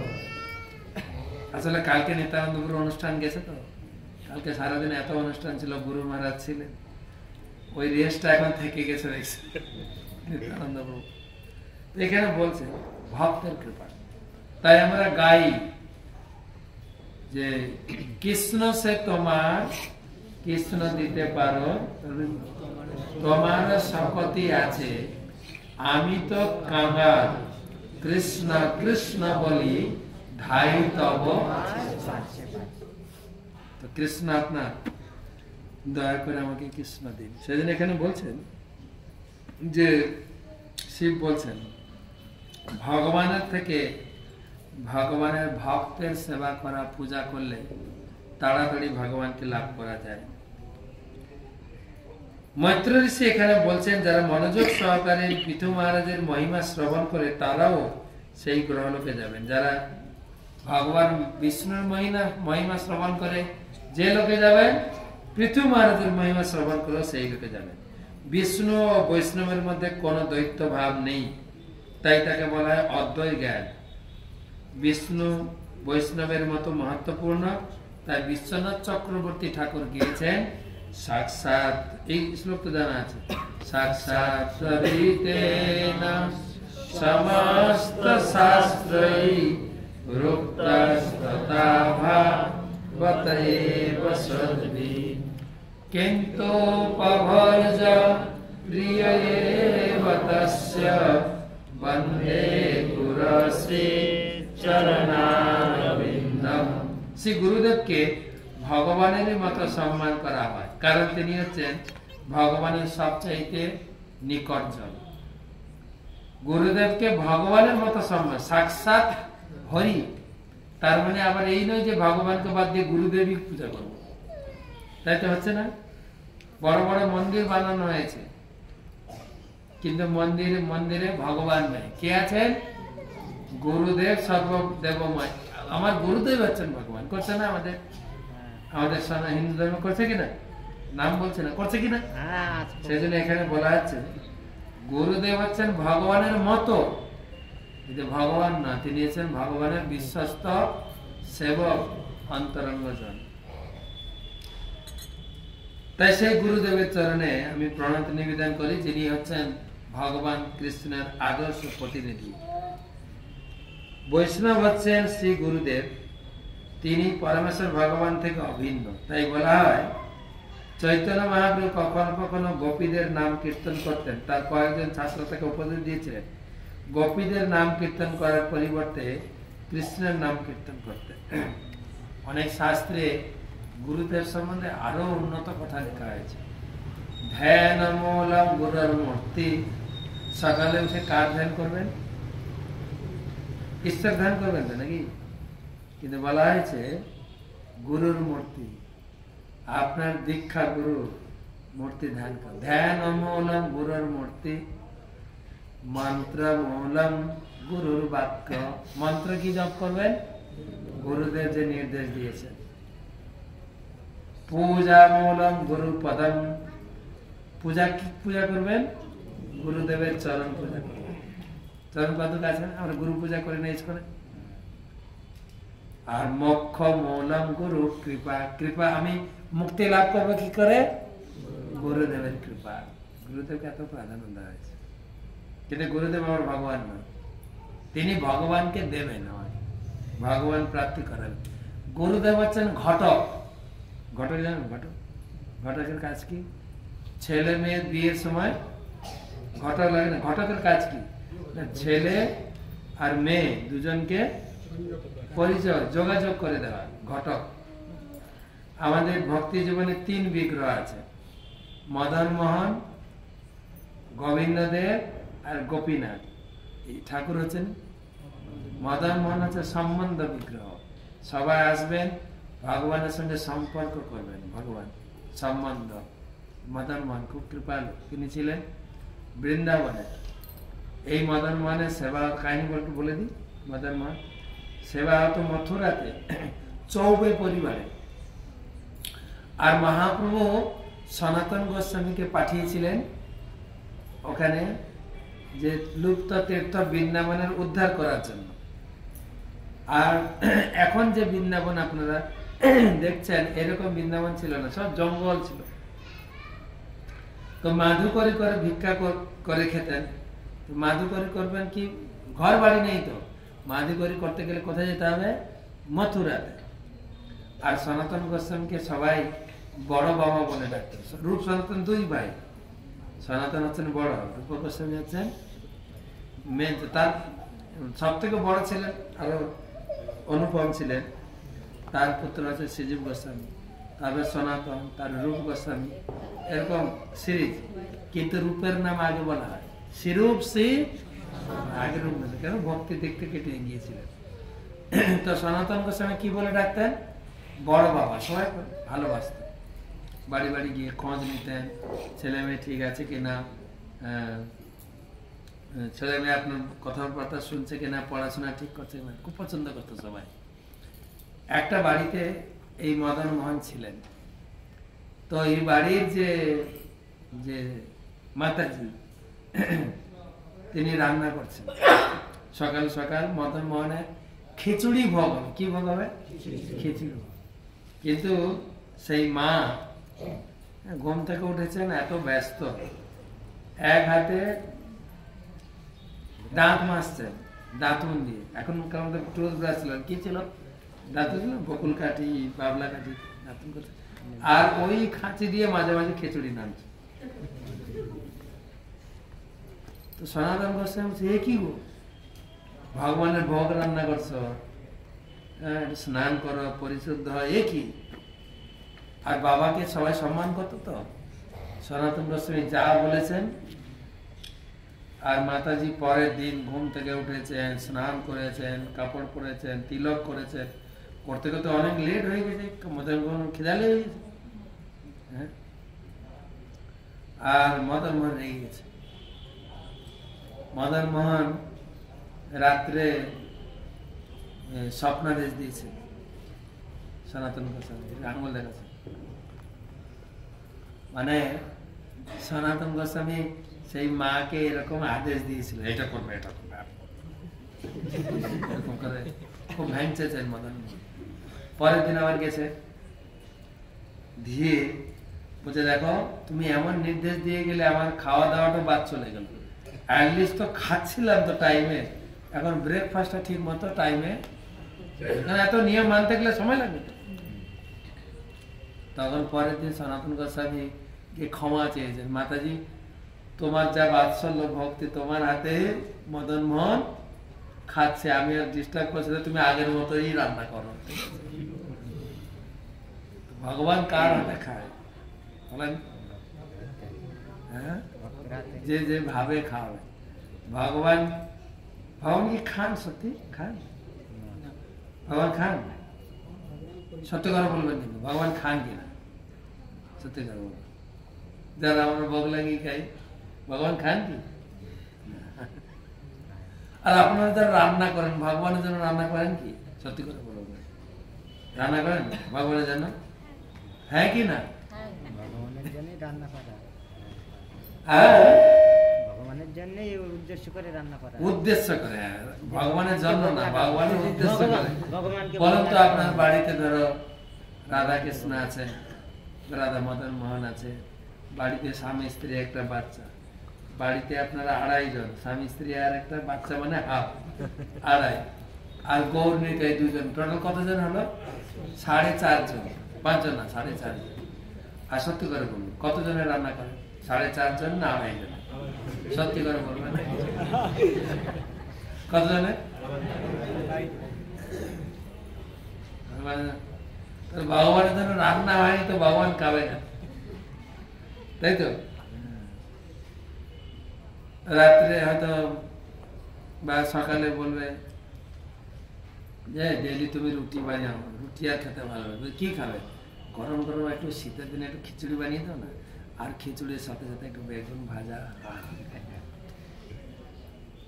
আসলে কালকে নিত্যানন্দ গুরু অনুষ্ঠান গেছে তো, কালকে সারাদিন এত অনুষ্ঠান ছিল, গুরু মহারাজ ছিলেন, ওই রেসটা এখন থেকে গেছে দেখছে নিত্যানন্দ প্রভু। এখানে বলছে ভক্তের কৃপা। তাই আমরা গাই যে কৃষ্ণ সে তোমার কৃষ্ণ দিতে পারো, তোমার শপথি আছে, আমি তো কাঙাল, কৃষ্ণ কৃষ্ণ বলি ধাই তব। তো কৃষ্ণ আপনার, দয়া করে আমাকে কৃষ্ণ দিন। সেদিন এখানে বলছেন যে শিব বলছেন ভগবানের থেকে ভগবানের ভক্তের সেবা করা, পূজা করলে তাড়াতাড়ি ভগবানকে লাভ করা যায়। মৈত্র ঋষি এখানে বলছেন যারা মনোযোগ সহকারে পৃথু মহারাজের মহিমা শ্রবণ করে তারাও সেই গ্রহলোকে যাবেন। যারা ভগবান বিষ্ণুর মহিমা শ্রবণ করে যে লোকে যাবেন, পৃথু মহারাজের মহিমা শ্রবণ করে সেই লোকে যাবেন। বিষ্ণু ও বৈষ্ণবের মধ্যে কোনো দ্বৈত ভাব নেই, তাই তাকে বলা হয় অদ্বৈত জ্ঞান। বিষ্ণু বৈষ্ণবের মতো মহত্বপূর্ণ, তাই বিশ্বনাথ চক্রবর্তী ঠাকুর গিয়েছেন সাক্ষাৎ, এই শ্লোক তো জানা আছে, সাক্ষাৎ সমস্ত শাস্ত্রৈ রুক্তস্তথাভাবতএব সদ্ভি কিন্তু পভর্জ প্রিয়এব তস্য বন্দে গুরুশ্রী চরণারবিন্দম। শ্রী গুরুদেবকে ভগবানের মতো সম্মান করা হয়, কারণ তিনি হচ্ছেন ভগবানের সবচাইতে নিকটজন। গুরুদেবকে ভগবানের মতো সম্মান, সাক্ষাৎ হরি। তার মানে আবার এই নয় যে ভগবানকে বাদ দিয়ে গুরুদেবই পূজা করবো, তাই তো হচ্ছে না। বড় বড় মন্দির বানানো হয়েছে, কিন্তু মন্দিরে ভগবান নেই। কে আছেন? গুরুদেব সর্বদেবময়। আমার গুরুদেব হচ্ছেন ভগবান। করছে না আমাদের হিন্দু ধর্ম? করছে কিনা? নাম বলছে না, করছে কিনা? সেই জন্য এখানে বলা হচ্ছে গুরুদেব হচ্ছেন ভগবানের মতো, কিন্তু ভগবান না, তিনি হচ্ছেন ভগবানের বিশ্বস্ত সেবক, অন্তরঙ্গজন। তাই সেই গুরুদেবের চরণে আমি প্রণতি নিবেদন করি, যিনি হচ্ছেন ভগবান কৃষ্ণের আদর্শ প্রতিনিধি। বৈষ্ণব হচ্ছেন শ্রী গুরুদেব, তিনি পরমেশ্বর ভগবান থেকে অভিন্ন। তাই বলা হয় চৈতন্য মহাপ্রভু কখনো কখনো গোপীদের নাম কীর্তন করতেন। তার কয়েকজন ছাত্র তাকে উপদেশ দিয়েছিলেন গোপীদের নাম কীর্তন করার পরিবর্তে কৃষ্ণের নাম কীর্তন করতেন। অনেক শাস্ত্রে গুরুদেব সম্বন্ধে আরো উন্নত কথা লেখা হয়েছে। ধ্যান মূলম গুরুর মূর্তি। সকালে উঠে কার ধ্যান করবেন? ঈশ্বর ধ্যান করবেন তো নাকি? কিন্তু বলা হয়েছে গুরুর মূর্তি, আপনার দীক্ষা গুরু মূর্তি ধ্যান কর। ধ্যান মূলম গুরুর মূর্তি, মন্ত্র মূলম গুরুর বাক্য। মন্ত্র কি জপ করবেন? গুরুদেব যে নির্দেশ দিয়েছেন। পূজা মূলম গুরু পদম। পূজা কি পূজা করবেন? গুরুদেবের চরণ পূজা করবেন। চরণ পাদুক আছে, আমরা গুরু পূজা করি না ইস্কনে। আর মোক্ষ মূলম গুরু কৃপা। কৃপা, আমি মুক্তি লাভ করবো কি করে? গুরুদেবের কৃপা। গুরুদেবকে এত প্রাধান্য দেওয়া হয়েছে, কিন্তু গুরুদেব আমার ভগবান নয়, তিনি ভগবানকে দেবেন, ভগবান প্রাপ্তি করেন। গুরুদেব হচ্ছেন ঘটক। ঘটক জানেন? ঘটকের কাজ কি? ছেলে মেয়ের বিয়ের সময় ঘটক লাগে না? ঘটকের কাজ কি? ছেলে আর মেয়ে দুজনকে পরিচয়, যোগাযোগ করে দেওয়া, ঘটক। আমাদের ভক্তি জীবনে 3 বিগ্রহ আছে, মদন মোহন, গোবিন্দদেব আর গোপীনাথ। এই ঠাকুর হচ্ছেন মদন মোহন, হচ্ছে সম্বন্ধ বিগ্রহ। সবাই আসবেন, ভগবানের সঙ্গে সম্পর্ক করবেন, ভগবান সম্বন্ধ। মদন মোহন খুব কৃপালু, তিনি ছিলেন বৃন্দাবনে। এই মদন মোহনের সেবা কাহিনী বলে দিই। মদন মোহন সেবা হতো মথুরাতে চৌবে পরিবারে। আর মহাপ্রভু সনাতন গোস্বামীকে পাঠিয়েছিলেন ওখানে যে লুপ্ত তীর্থ বৃন্দাবনের উদ্ধার করার জন্য। আর এখন যে বৃন্দাবন আপনারা দেখছেন, এরকম বৃন্দাবন ছিল না, সব জঙ্গল ছিল। তো মাধু করে করে ভিক্ষা করে খেতেন। তো মাধু করে করবেন কি, ঘর বাড়ি নেই, তো মাধু করে করতে গেলে কোথায় যেতে হবে? মথুরাতে। আর সনাতন গোস্বামীকে সবাই বড় বাবা বলে ডাকত। রূপ সনাতন 2 ভাই, সনাতন হচ্ছেন বড়, রূপ গোস্বামী হচ্ছেন মেন। তার সব থেকে বড় ছিলেন আরো অনুপম ছিলেন, তার পুত্র আছে শ্রীজীব গোস্বামী, তারপরে সনাতন, তার রূপ গোস্বামী, এরকম সিরিজ। কিন্তু রূপের নাম আগে বলা হয়, শ্রীরূপ শ্রী আগে রূপ বলে, কেন ভক্তি দেখতে কেটে গিয়েছিলেন। তো সনাতন গোস্বামী কি বলে ডাকতেন? বড় বাবা। সবাই ভালোবাসতেন, বাড়ি বাড়ি গিয়ে খোঁজ নিতেন, ছেলে মেয়ে ঠিক আছে কিনা, ছেলে মেয়ে আপনার কথাবার্তা শুনছে কিনা, পড়াশোনা ঠিক করছে কিনা, খুব পছন্দ করতো সবাই। একটা বাড়িতে এই মদন মোহন ছিলেন। তো এই বাড়ির যে মাতাজি, তিনি রান্না করছেন। সকাল সকাল মদন মোহনের খিচুড়ি ভোগ হবে। কি ভোগ হবে? খিচুড়ি ভোগ। কিন্তু সেই মা ঘুম থেকে উঠেছেন, এত ব্যস্ত, এক হাতে দাঁত মাজছেন, দাঁতুন দিয়ে। এখন আমাদের টুথব্রাশ ছিল, কি ছিল? দাঁতুন ছিল, বকুল কাঠি, বাবলা কাঠি, দাঁতুন করছে। আর ওই খাঁচি দিয়ে মাঝে মাঝে খিচুড়ি নামছে। তো সনাতন গোস্বামী বলছে, এ কি গো, ভগবানের ভোগ রান্না করছো, স্নান করো, পরিশুদ্ধ হয়, এ কি? আর বাবাকে সবাই সম্মান করতো। তো সনাতন গোস্বামী যা বলেছেন, আর মাতাজি পরের দিন ঘুম থেকে উঠেছেন, স্নান করেছেন, কাপড় পরেছেন, তিলক করেছেন, করতে করতে অনেক লেট হয়ে গেছে, মদন মোহন খিদা লেগে গেছে। হ্যাঁ, আর মদন মোহন রেগে গেছে। মদন মোহন রাত্রে স্বপ্নাদেশ দিয়েছে সনাতন গোস্বামী, আঙুল দেখাচ্ছে। মানে সনাতন গোস্বামী সেই মাকে এরকম আদেশ দিয়েছিল, এটা করবে, এটা করবে, এরকম করে খুব ভ্যাংচেছেন মদন মোহন। পরের দিন আবার গেছে, দিয়ে বলছে, দেখো তুমি এমন নির্দেশ দিয়ে গেলে, আমার খাওয়া দাওয়াটা বাদ চলে গেল। অ্যাটলিস্ট তো খাচ্ছিলাম তো টাইমে, এখন ব্রেকফাস্টটা ঠিক মতো টাইমে, এত নিয়ম মানতে গেলে সময় লাগবে। তখন পরের দিন সনাতন গোস্বামী ক্ষমা চেয়েছেন, মাতাজি তোমার যা বাৎসল্য ভক্তি, তোমার হাতে মদন মোহন খাচ্ছে, আমি আর ডিস্টার্ব করছি না, তুমি আগের মতোই রান্না করো। ভগবান কার হাতে খায় বলেন? হ্যাঁ, যে যে ভাবে খাওয়াবে। ভগবান কি খান? সত্যি খান? ভগবান খান? সত্যি করে বলবেন কিন্তু, ভগবান খান কিনা? সত্যি করে বলবেন। যারা আমরা ভোগ লাগিয়ে খাই, ভগবান খান কি? আর আপনারা যারা রান্না করেন, ভগবানের জন্য রান্না করেন কি? সত্যি করে বলবেন, রান্না করেন ভগবানের জন্য? হ্যাঁ কি না? ভগবানের জন্য রান্না করা, ভগবানের জন্য উদ্দেশ্য করে রান্না করা, উদ্দেশ্য করে, ভগবানের জন্য না, ভগবানের উদ্দেশ্য করে। বলুন তো, আপনার বাড়িতে ধরো রাধা কৃষ্ণ আছে, রাধা মদন মোহন আছে, বাড়িতে স্বামী স্ত্রী একটা বাচ্চা, বাড়িতে আপনারা 2.5 জন, স্বামী স্ত্রী আর একটা বাচ্চা, মানে হাফ 2.5, আর গৌর নিতাই 2 জন, টোটাল কতজন হলো? 4.5 জন। 5 জন না, 4.5 জন। আর সত্যি করে বলুন, কতজনের রান্না করে? 4.5 জন না 2.5 জন? সত্যি করে বলবেন, কতজনে? তো ভগবানের জন্য রান্না হয়নি তো ভগবান খাবে না, তাই তো? রাত্রে হয়তো বা সকালে বলবে যে ডেইলি তুমি রুটি বানাও, রুটি আর খেতে ভালো লাগবে, কি খাবে? গরম গরম একটু শীতের দিনে একটু খিচুড়ি বানিয়ে দাও না, আর খিচুড়ির সাথে সাথে একটু বেগুন ভাজা।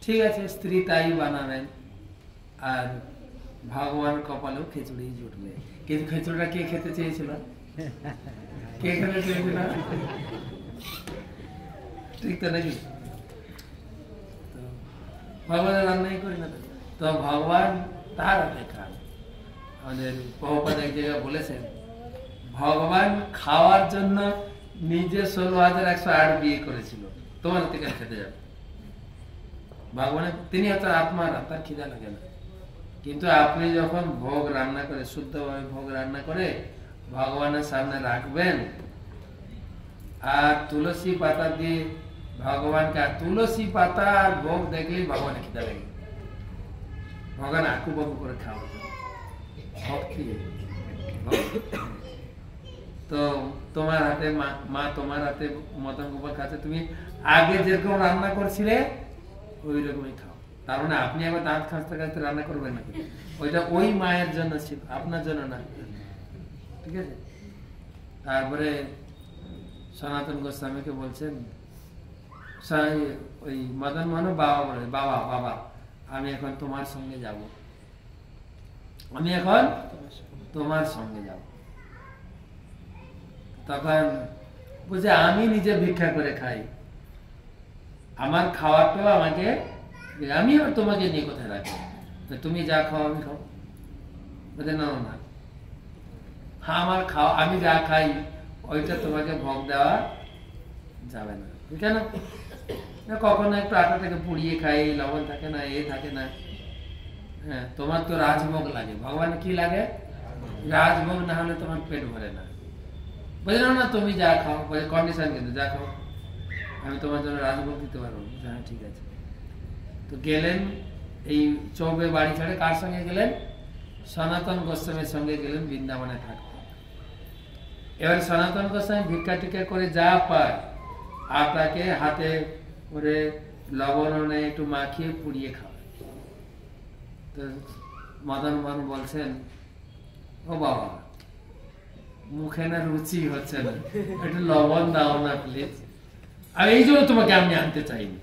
ঠিক আছে, স্ত্রী তাই বানাবেন, আর ভগবান কপালেও খিচুড়ি জুটবে। কিন্তু খিচুড়িটা কে খেতে চেয়েছিল? কে খেতে চেয়েছিল? ঠিক তো নাকি? তো ভগবানের রান্নাই করি না তো ভগবান তার হাতে খান। আমাদের প্রভুপাদ এক জায়গায় বলেছেন, ভগবান খাওয়ার জন্য নিজে 16,108 বিয়ে করেছিল, তোমার থেকে খেতে যাবে। ভগবানের তিনি হয়তো আত্মার, তার খিদা লাগে না, কিন্তু আপনি যখন ভোগ রান্না করে, শুদ্ধভাবে ভোগ রান্না করে ভগবানের সামনে রাখবেন, আর তুলসী পাতা দিয়ে ভগবানকে, আর তুলসী পাতা আর ভোগ দেখলেই ভগবানের খিদা লাগে, ভগবান আকু বাকু করে খাওয়া ভক্তি। তো তোমার হাতে মা তোমার হাতে মদন গোপাল খাচ্ছে, তুমি আগে যেরকম রান্না করছিলে ওই রকমই খাও। তার মানে আপনি আবার দাঁত খাঁচতে খাঁচতে রান্না করবেন না, ওইটা ওই মায়ের জন্য ছিল, আপনার জন্য না। ঠিক আছে? তারপরে সনাতন গোস্বামীকে বলছেন, ওই মদন মোহন বাবা বলে, বাবা বাবা আমি এখন তোমার সঙ্গে যাব, আমি এখন তোমার সঙ্গে যাব। তখন বুঝে আমি নিজে ভিক্ষা করে খাই, আমার খাওয়াটাও আমাকে, আমি আবার তোমাকে নিয়ে কোথায় রাখবো? তুমি যা খাও আমি খাও? বলছে না না, আমার খাওয়া, আমি যা খাই ওইটা তোমাকে ভোগ দেওয়া যাবে না। কেন? কখনো একটু আটাটাকে পুড়িয়ে খাই, লবণ থাকে না, এ থাকে না। হ্যাঁ, তোমার তো রাজভোগ লাগে। ভগবান কি লাগে? রাজভোগ না হলে তোমার পেট ভরে না। বলছে না তুমি যা খাও, বলে কন্ডিশন কিন্তু যা খাও, আমি তোমার জন্য রাজভোগ দিতে পারবো। হ্যাঁ ঠিক আছে। তো গেলেন, এই চৌবে বাড়ি ছেড়ে কার সঙ্গে গেলেন? সনাতন গোস্বামীর সঙ্গে গেলেন বৃন্দাবনে থাকতে। এবার সনাতন গোস্বামী ভিক্ষা টিক্ষা করে যা পায় আটাকে হাতে করে লবণ একটু মাখিয়ে পুড়িয়ে খাওয়ায়। তো মদন মোহন বলছেন, ও বাবা মুখে না রুচি হচ্ছে না, একটু লবণ দাও না প্লিজ। আর এই জন্য তোমাকে আমি আনতে চাইনি,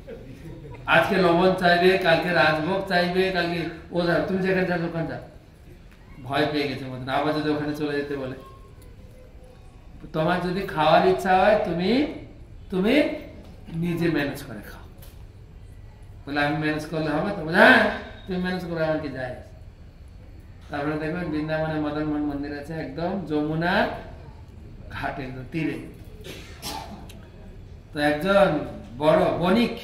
আজকে লবণ চাইবে, কালকে রাজভোগ চাইবে, কালকে ও যা, তুমি যেখানে যাও ওখানে যা। ভয় পেয়ে গেছে মতন, আবার যদি ওখানে চলে যেতে বলে। তোমার যদি খাওয়ার ইচ্ছা হয় তুমি তুমি নিজে ম্যানেজ করে খাও। বলে আমি ম্যানেজ করলে হবে তো? হ্যাঁ তুমি ম্যানেজ করে, আমার কি যায়। তারপরে দেখবেন বৃন্দাবনে মদন মোহন মন্দির আছে একদম যমুনা ঘাটের তীরে। তো একজন বড় বণিক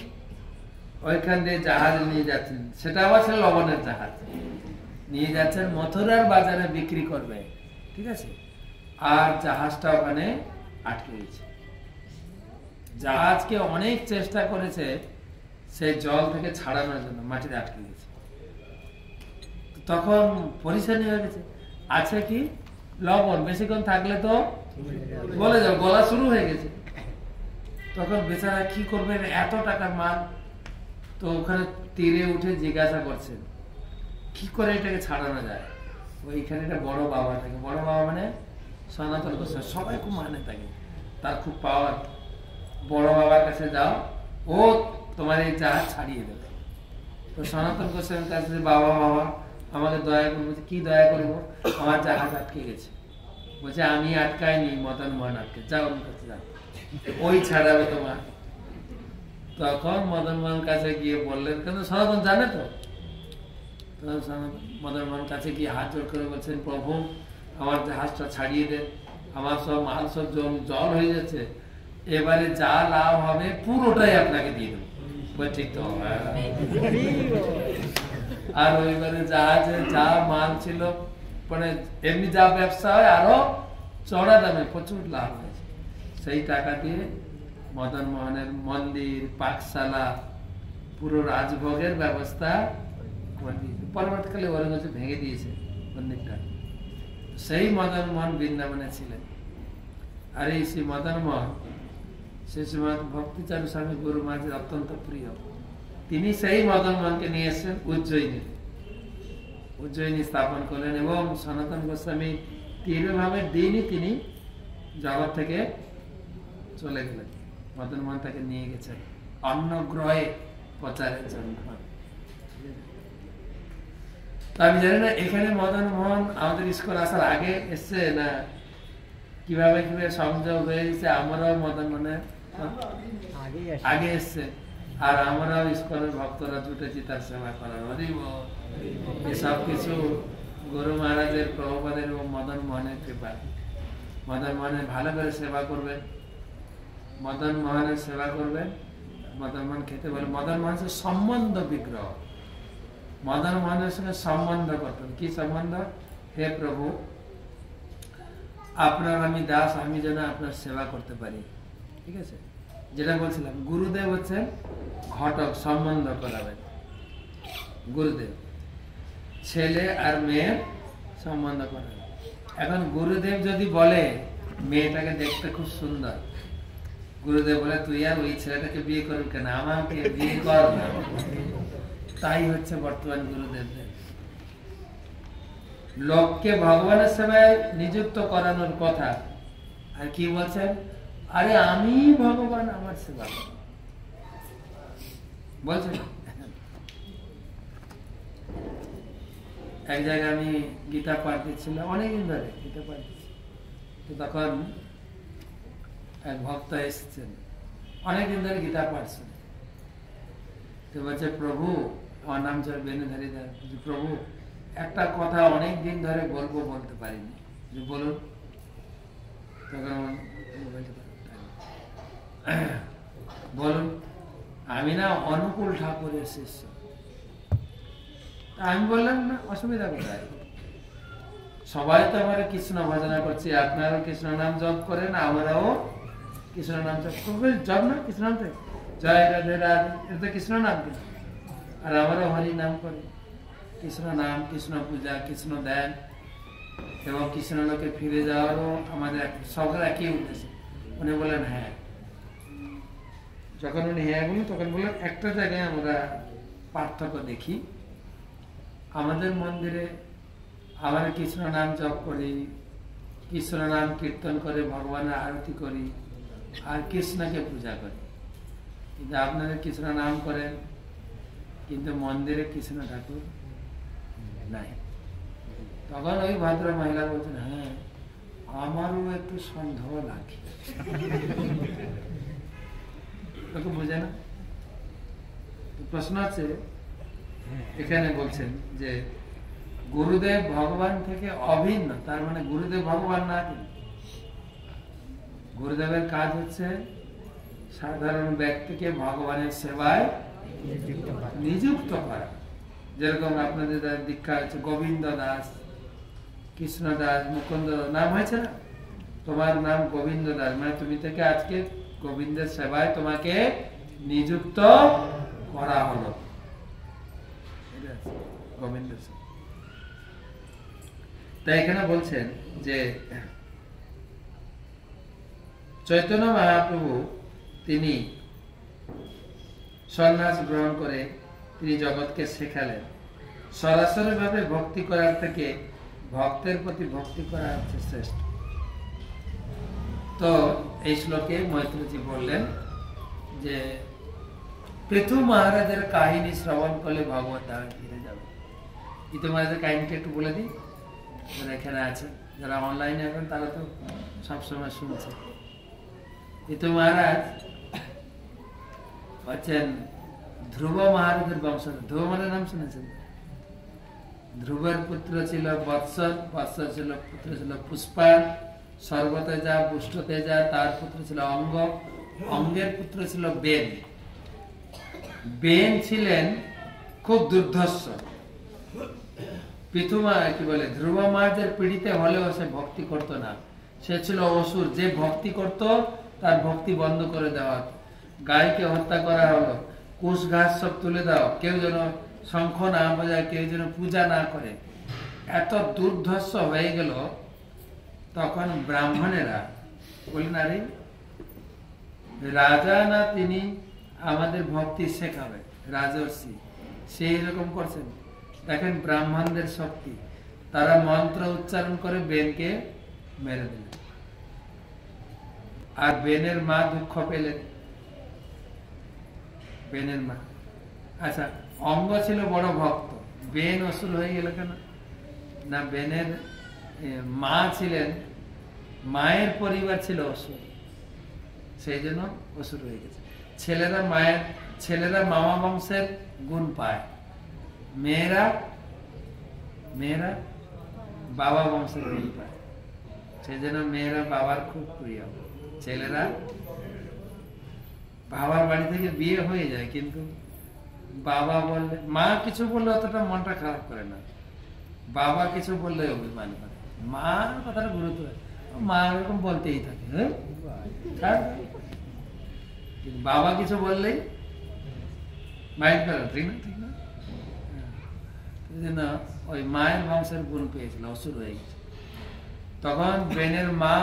ওইখান দিয়ে জাহাজ নিয়ে যাচ্ছেন, সেটা আবার ছিল লবণের জাহাজ, নিয়ে যাচ্ছেন মথুরার বাজারে বিক্রি করবে। ঠিক আছে? আর জাহাজটা ওখানে আটকে গেছে। জাহাজকে অনেক চেষ্টা করেছে সেই জল থেকে ছাড়ানোর জন্য, মাটিতে আটকে গেছে। তখন পরিশানি হয়ে গেছে, আছে কি লবণ, বেশিক্ষণ থাকলে তো বলে যাও, গলা শুরু হয়ে গেছে। তখন বেচারা কি করবেন, এত টাকার মাল। তো ওখানে তীরে উঠে জিজ্ঞাসা করছেন কি করে এটাকে ছাড়ানো যায়। ওইখানে একটা বড় বাবা থাকে, বড় বাবা মানে সনাতন গোস্বামী, সবাই খুব মানে থাকে, তার খুব পাওয়ার। বড় বাবার কাছে যাও, ও তোমার এই জাহাজ ছাড়িয়ে দেবে। তো সনাতন গোস্বামীর কাছে, বাবা বাবা আমাকে দয়া করবো। কি দয়া করবো? আমার জাহাজ আটকে গেছে। বলছে আমি আটকাইনি, মদন মোহন আটকে, যাও ওর কাছে যাও, ওই ছাড়াবে তোমার। তখন মদন মোহন কাছে গিয়ে বললেন, কেন সনাতন জানে তো। মদন মোহন কাছে গিয়ে হাত জোর করে বলছেন, প্রভু আমার জাহাজটা ছাড়িয়ে দেন, আমার সব মাল সব জল হয়ে যাচ্ছে, এবারে যা লাভ হবে পুরোটাই আপনাকে দিয়ে দেবো। ঠিক তো। আর ওইবারে জাহাজে যা মাল ছিল, মানে এমনি যা ব্যবসা হয় আরো চড়া দামে প্রচুর লাভ হয়েছে। সেই টাকা দিয়ে মদন মোহনের মন্দির, পাকশালা, পুরো রাজভোগের ব্যবস্থা করে দিয়েছে। পরবর্তীকালে ঔরঙ্গজেব ভেঙে দিয়েছে মন্দিরটা। সেই মদন মোহন বৃন্দাবনে ছিলেন। আর এই শ্রী মদন মোহন সে শ্রীমৎ ভক্তিচারু স্বামী গুরু মহারাজের অত্যন্ত প্রিয়। তিনি সেই মদন মোহনকে নিয়ে এসেছেন উজ্জয়িনী স্থাপন করলেন এবং সনাতন গোস্বামী তিরোভাবের দিনই তিনি জগৎ থেকে চলে গেলেন। মদন মোহন তাকে নিয়ে গেছেন অন্য গ্রহে প্রচারের জন্য। আমি জানি না এখানে মদন মোহন আমাদের ইস্কন আসার আগে এসছে না কিভাবে সংযোগ হয়ে গেছে। আমরাও মদন মোহনের আগে এসছে, আর আমরাও ইস্কনের ভক্তরা জুটেছি তার সেবা করার। এসব কিছু গুরু মহারাজের, প্রভুপাদের এবং মদন মোহনের কৃপা। মদন মোহনের ভালো করে সেবা করবেন, মদন মোহনের সেবা করবেন। মদন মোহন খেতে বলে, মদন মোহনের সম্বন্ধ বিগ্রহ, মদন মোহনের সঙ্গে সম্বন্ধ করতেন। কি সম্বন্ধ? হে প্রভু, আপনার আমি দাস, আমি যেন আপনার সেবা করতে পারি। ঠিক আছে, যেটা বলছিলাম, গুরুদেব হচ্ছেন ঘটক, সম্বন্ধ করাবেন। গুরুদেব ছেলে আর মেয়ের সম্বন্ধ করাবেন। এখন গুরুদেব যদি বলে মেয়েটাকে দেখতে খুব সুন্দর, গুরুদেব বলে তুই আর ওই ছেলেটাকে বিয়ে করবি কেন, আমাকে বিয়ে কর না। তাই হচ্ছে বর্তমান গুরুদেবদের। লোককে ভগবানের সেবায় নিযুক্ত করানোর কথা, আর কি বলছেন, আরে আমি ভগবান, আমার সেবা বলছেন। এক জায়গায় আমি গীতা পাঠ দিচ্ছিলাম, অনেকদিন ধরে গীতা পাঠ দিচ্ছি, তো তখন এক ভক্ত এসেছেন, অনেকদিন ধরে গীতা পাঠছেন। তো বলছে, প্রভু, আমার নাম ছিল বেনুধারী দাস, প্রভু একটা কথা অনেক দিন ধরে বলবো, বলতে পারিনি, বলুন। তখন বলুন। আমি না অনুকূল ঠাকুরের শিষ্য। আমি বললাম, না অসুবিধা কোথায়, সবাই তো আমরা কৃষ্ণ ভজনা করছি, আপনারাও কৃষ্ণ নাম জপ করেন, আমরাও কৃষ্ণ নাম জপ করবেন। জপ না কৃষ্ণ নাম, জয় রাধে রাধে, এটা কৃষ্ণ নাম কিনা, আর আমরাও হরি নাম করি। কৃষ্ণ নাম, কৃষ্ণ পূজা, কৃষ্ণ ধ্যান এবং কৃষ্ণ লোকে ফিরে যাওয়ারও আমাদের সবার একই উদ্দেশ্য। উনি বলেন হ্যাঁ। যখন উনি হ্যাঁ বললেন তখন বললেন, একটা জায়গায় আমরা পার্থক্য দেখি, আমাদের মন্দিরে আমরা কৃষ্ণ নাম জপ করি, কৃষ্ণ নাম কীর্তন করে ভগবানের আরতি করি, আর কৃষ্ণকে পূজা করি। কিন্তু আপনারা কৃষ্ণ নাম করেন, কিন্তু মন্দিরে কৃষ্ণ ঠাকুর নাই। তখন ওই ভদ্র মহিলা বলছেন, হ্যাঁ আমারও একটু সন্দেহ লাগে। বুঝে না? প্রশ্ন আছে এখানে, বলছেন যে গুরুদেব ভগবান থেকে অভিন্ন, তার মানে গুরুদেব ভগবান না। গুরুদেবের কাজ হচ্ছে সাধারণ ব্যক্তিকে ভগবানের সেবায় নিযুক্ত করা। যেরকম আপনাদের দীক্ষা হচ্ছে গোবিন্দ দাস, কৃষ্ণ দাস, মুকুন্দ নাম হয়েছে না, তোমার নাম গোবিন্দ দাস, মানে তুমি থেকে আজকে গোবিন্দের সেবায় তোমাকে নিযুক্ত করা হলো। গোবিন্দ, তাই এখানে বলছেন যে চৈতন্য মহাপ্রভু তিনি সন্ন্যাস গ্রহণ করে তিনি জগৎকে শেখালেন সরাসরি ভাবে ভক্তি করার থেকে ভক্তের প্রতি ভক্তি করা হচ্ছে শ্রেষ্ঠ। তো এই শ্লোকে মৈত্রজি বললেন যে পৃথু মহারাজের কাহিনী শ্রবণ করলে ভগবত ধামে ফিরে যাবে। পৃথু মহারাজের কাহিনীটা একটু বলে দিই, যারা এখানে আছে, যারা অনলাইনে আছেন তারা তো সবসময় শুনছে। পৃথু মহারাজ হচ্ছেন ধ্রুব মহারাজের বংশধর। ধ্রুব মহারাজের নাম শুনেছেন? ধ্রুবের পুত্র ছিল বৎসর, বৎসর ছিল পুত্র ছিল পুষ্পায়ন, সর্বতেজা, পুষ্টতেজা, তার পুত্র ছিল অঙ্গ, অঙ্গের পুত্র ছিল বেন। বেন ছিলেন খুব দুর্ধর্ষ। পৃথুমা কি বলে, ধ্রুব মহারাজের পীড়িতে হলেও সে ভক্তি করত না, সে ছিল অসুর। যে ভক্তি করত তার ভক্তি বন্ধ করে দেওয়া হতো। গায়কে হত্যা করা হলো, কুশ ঘাস সব তুলে দাও, কেউ যেন শঙ্খ না বাজায়, কেউ যেন পূজা না করে। এত দুর্ধর্ষ হয়ে গেল তখন ব্রাহ্মণেরা বললেন, আরে রাজা না তিনি আমাদের ভক্তি শেখাবে, রাজর্ষি সেই রকম করছেন। দেখেন ব্রাহ্মণদের শক্তি, তারা মন্ত্র উচ্চারণ করে বেনকে মেরে দিলেন। আর বেনের মা দুঃখ পেলেন। বেনের মা, আচ্ছা অঙ্গ ছিল বড় ভক্ত, বেন অসুর হয়ে গেল কেন? না, বেনের মা ছিলেন, মায়ের পরিবার ছিল অসুর, সেই জন্য অসুর হয়ে গেছে। ছেলেরা মামা বংশের গুণ পায়, মেয়েরা বাবা বংশের গুণ পায়, সেই জন্য মেয়েরা বাবার খুব প্রিয়। ছেলেরা বাবার বাড়ি থেকে বিয়ে হয়ে যায়, কিন্তু বাবা বললে, মা কিছু বললে অতটা মনটা খারাপ করে না, বাবা কিছু বললে অভিমান করে। মা কথাটা গুরুত্ব, মা এরকম বলতেই থাকে, হ্যাঁ, বাবা কিছু বললেই মাইন্ড করে, ঠিক না? ঠিক না? এই জন্য ওই মায়ের বংশের গুণ পেয়েছিল, অসুর হয়ে গেছে। তখন বেনের মা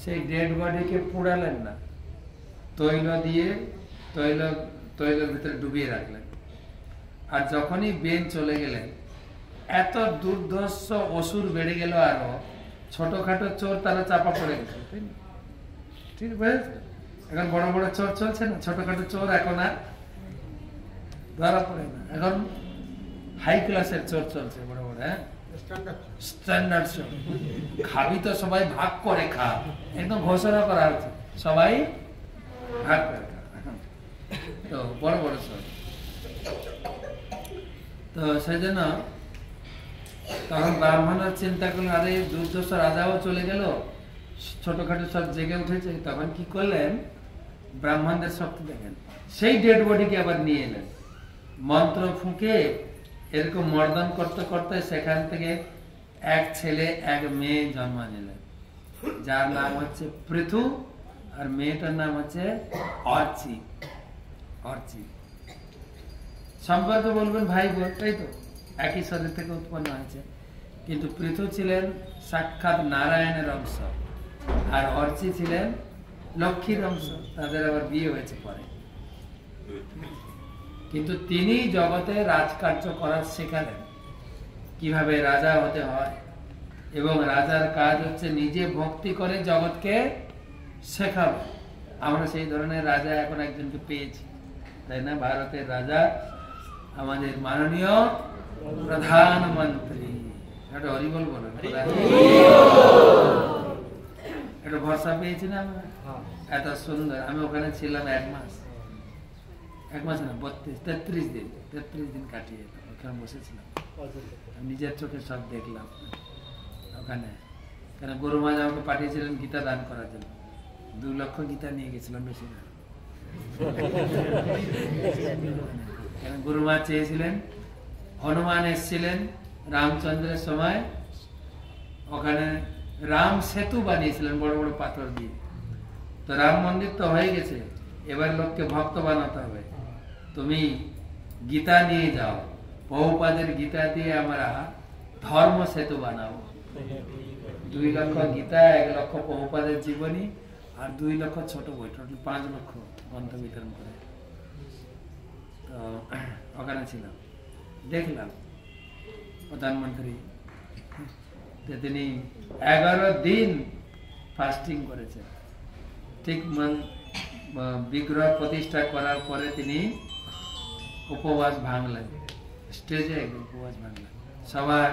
সেই ডেড বডিকে পুড়ালেন না, তৈল দিয়ে তৈলের ভিতরে ডুবিয়ে রাখলেন। আর যখনই বেন চলে গেলেন, এত দুর্ধর্ষ অসুর বেড়ে গেল, আরো ছোটখাটো চোর তারা চাপা পড়ে গেছে, ঠিক বুঝেছে? এখন বড় বড় চোর চলছে না, ছোটখাটো চোর এখন আর ধরা পড়ে না, এখন হাই ক্লাসের চোর চলছে, বড় বড়, হ্যাঁ, স্ট্যান্ডার্ড চোর। খাবি তো সবাই ভাগ করে খা, একদম ঘোষণা করা হচ্ছে, সবাই ভাগ করে খা। তো বড় বড় চোর, তো সেই জন্য তখন ব্রাহ্মণরা চিন্তা করলেন, আরে দুর্ধর্ষ রাজাও চলে গেল, ছোটখাটো সব জেগে উঠেছে। তখন কি করলেন, ব্রাহ্মণদের শক্তি দেখেন, সেই ডেড বডিকে আবার নিয়ে এলেন, মন্ত্র ফুঁকে এরকম মর্দন করতে করতে সেখান থেকে এক ছেলে এক মেয়ে জন্ম নিলেন, যার নাম হচ্ছে পৃথু, আর মেয়েটার নাম হচ্ছে অর্চি। সম্পর্কে বলবেন ভাই বোন, তাই তো, একই শরীর থেকে উৎপন্ন হয়েছে, কিন্তু পৃথু ছিলেন সাক্ষাৎ নারায়ণের অংশ, আর অর্চি ছিলেন লক্ষ্মীর অংশ। তাদের আবার বিয়ে হয়েছে পরে, কিন্তু তিনি জগতে রাজকার্য করার শেখালেন, কিভাবে রাজা হতে হয়, এবং রাজার কাজ হচ্ছে নিজে ভক্তি করে জগৎকে শেখাবে। আমরা সেই ধরনের রাজা এখন একজনকে পেয়েছি, তাই না? ভারতের রাজা আমাদের মাননীয় প্রধানমন্ত্রী। একটা হরিবল বলো, একটা ভরসা পেয়েছি না আমরা, এত সুন্দর। আমি ওখানে ছিলাম এক মাস না, 33 দিন কাটিয়ে ওখানে বসেছিলাম, নিজের চোখে সব দেখলাম ওখানে। কেন গুরু মহারাজ আমাকে পাঠিয়েছিলেন গীতা দান করার জন্য, 2 লক্ষ গীতা নিয়ে গেছিলাম, বেশি না। কেন গুরু মহারাজ চেয়েছিলেন, হনুমান এসেছিলেন রামচন্দ্রের সময়, ওখানে রাম সেতু বানিয়েছিলেন বড় বড় পাথর দিয়ে। তো রাম মন্দির তো হয়ে গেছে, এবার লোককে ভক্ত বানাতে হবে, তুমি গীতা নিয়ে যাও, বহুপাদের গীতা দিয়ে আমরা ধর্ম সেতু বানাবো। 2 লক্ষ গীতা, 1 লক্ষ বহুপাদের জীবনী, আর 2 লক্ষ ছোট বই, টোটাল 5 লক্ষ গ্রন্থ বিতরণ করে। তো ওখানে ছিলাম, দেখলাম প্রধানমন্ত্রী, তিনি 11 দিন ফাস্টিং করেছেন। ঠিক বিগ্রহ প্রতিষ্ঠা করার পরে তিনি উপবাস ভাঙলেন, স্টেজে উপবাস ভাঙলেন। সবার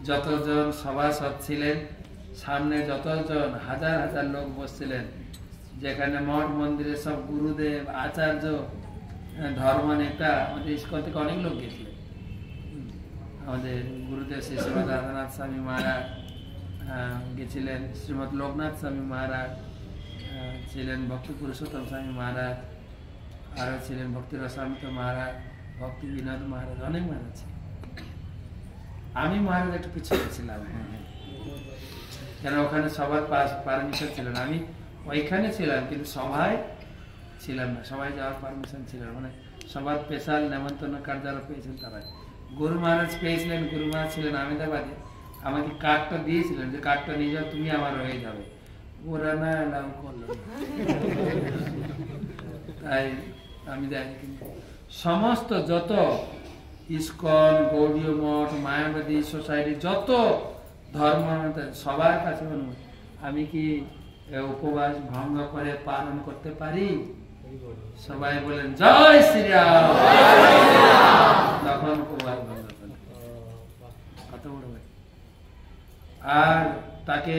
যতজন সভাসদ ছিলেন, সামনে যতজন হাজার হাজার লোক বসছিলেন, যেখানে মঠ মন্দিরে সব গুরুদেব, আচার্য, ধর্ম নেতা, আমাদের ইস্কন থেকে অনেক লোক গেছিলেন। আমাদের গুরুদেব শ্রী শ্রীমৎ রাধানাথ স্বামী মহারাজ গেছিলেন, শ্রীমৎ লোকনাথ স্বামী মহারাজ ছিলেন, ভক্তি পুরুষোত্তম স্বামী মহারাজ, আরো ছিলেন ভক্তি রসামিত মহারাজ, ভক্তি বিনোদ মহারাজ, অনেক মহারাজ ছিলেন। আমি মহারাজ একটু পিছিয়ে ছিলাম, কেন ওখানে সবার পারমিশন ছিল না। আমি ওইখানে ছিলাম কিন্তু সভায় ছিলাম না, সবাই যাওয়ার পারমিশন ছিল, মানে সবার স্পেশাল নেমন্তন্ন কার্ড যারা পেয়েছেন তারা। গুরু মহারাজ পেয়েছিলেন, গুরু মহারাজ ছিলেন আহমেদাবাদে, আমাকে কার্ডটা দিয়েছিলেন যে কার্ডটা নিয়ে যাও, তুমি আমার হয়ে যাবে। ওরা না এলাও করলো না। তাই আমি জানি সমস্ত যত ইস্কন, গৌড়ীয় মঠ, মায়াবাদী সোসাইটি, যত ধর্ম সবার কাছে আমি কি উপবাস ভঙ্গ করে পালন করতে পারি? সবাই বলেন জয় শ্রীরাম। তখন উপবাস ভঙ্গ করে কত বড় ভাই। আর তাকে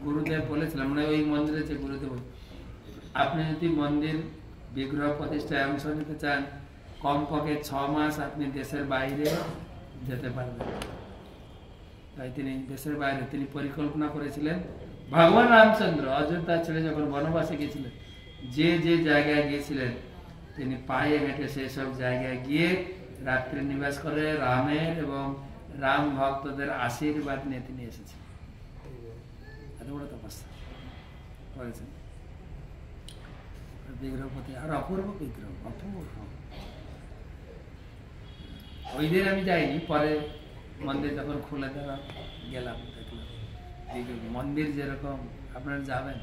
গুরুদেব বলেছিলাম, মানে ওই মন্দিরে যে গুরুদেব, আপনি যদি মন্দির বিগ্রহ প্রতিষ্ঠায় অংশ নিতে চান, কমপক্ষে 6 মাস আপনি দেশের বাইরে যেতে পারবেন। তাই তিনি দেশের বাইরে তিনি পরিকল্পনা করেছিলেন। ভগবান রামচন্দ্র অযোধ্যা ছেড়ে যখন বনবাসে গিয়েছিলেন, যে যে জায়গায় গিয়েছিলেন তিনি পায়ে হেঁটে সেই সব জায়গায় গিয়ে রাত্রি নিবাস করে রামের এবং রাম ভক্তদের আশীর্বাদ নিয়ে তিনি এসেছেন। এত বড় তপস্যা করেছেন বিগ্রহপতি। আর অপূর্ব বিগ্রহ, অপূর্ব। ওই দিন আমি যাইনি, পরে মন্দির যখন খুলে দেওয়া গেলাম, দেখলাম মন্দির যেরকম। আপনারা যাবেন,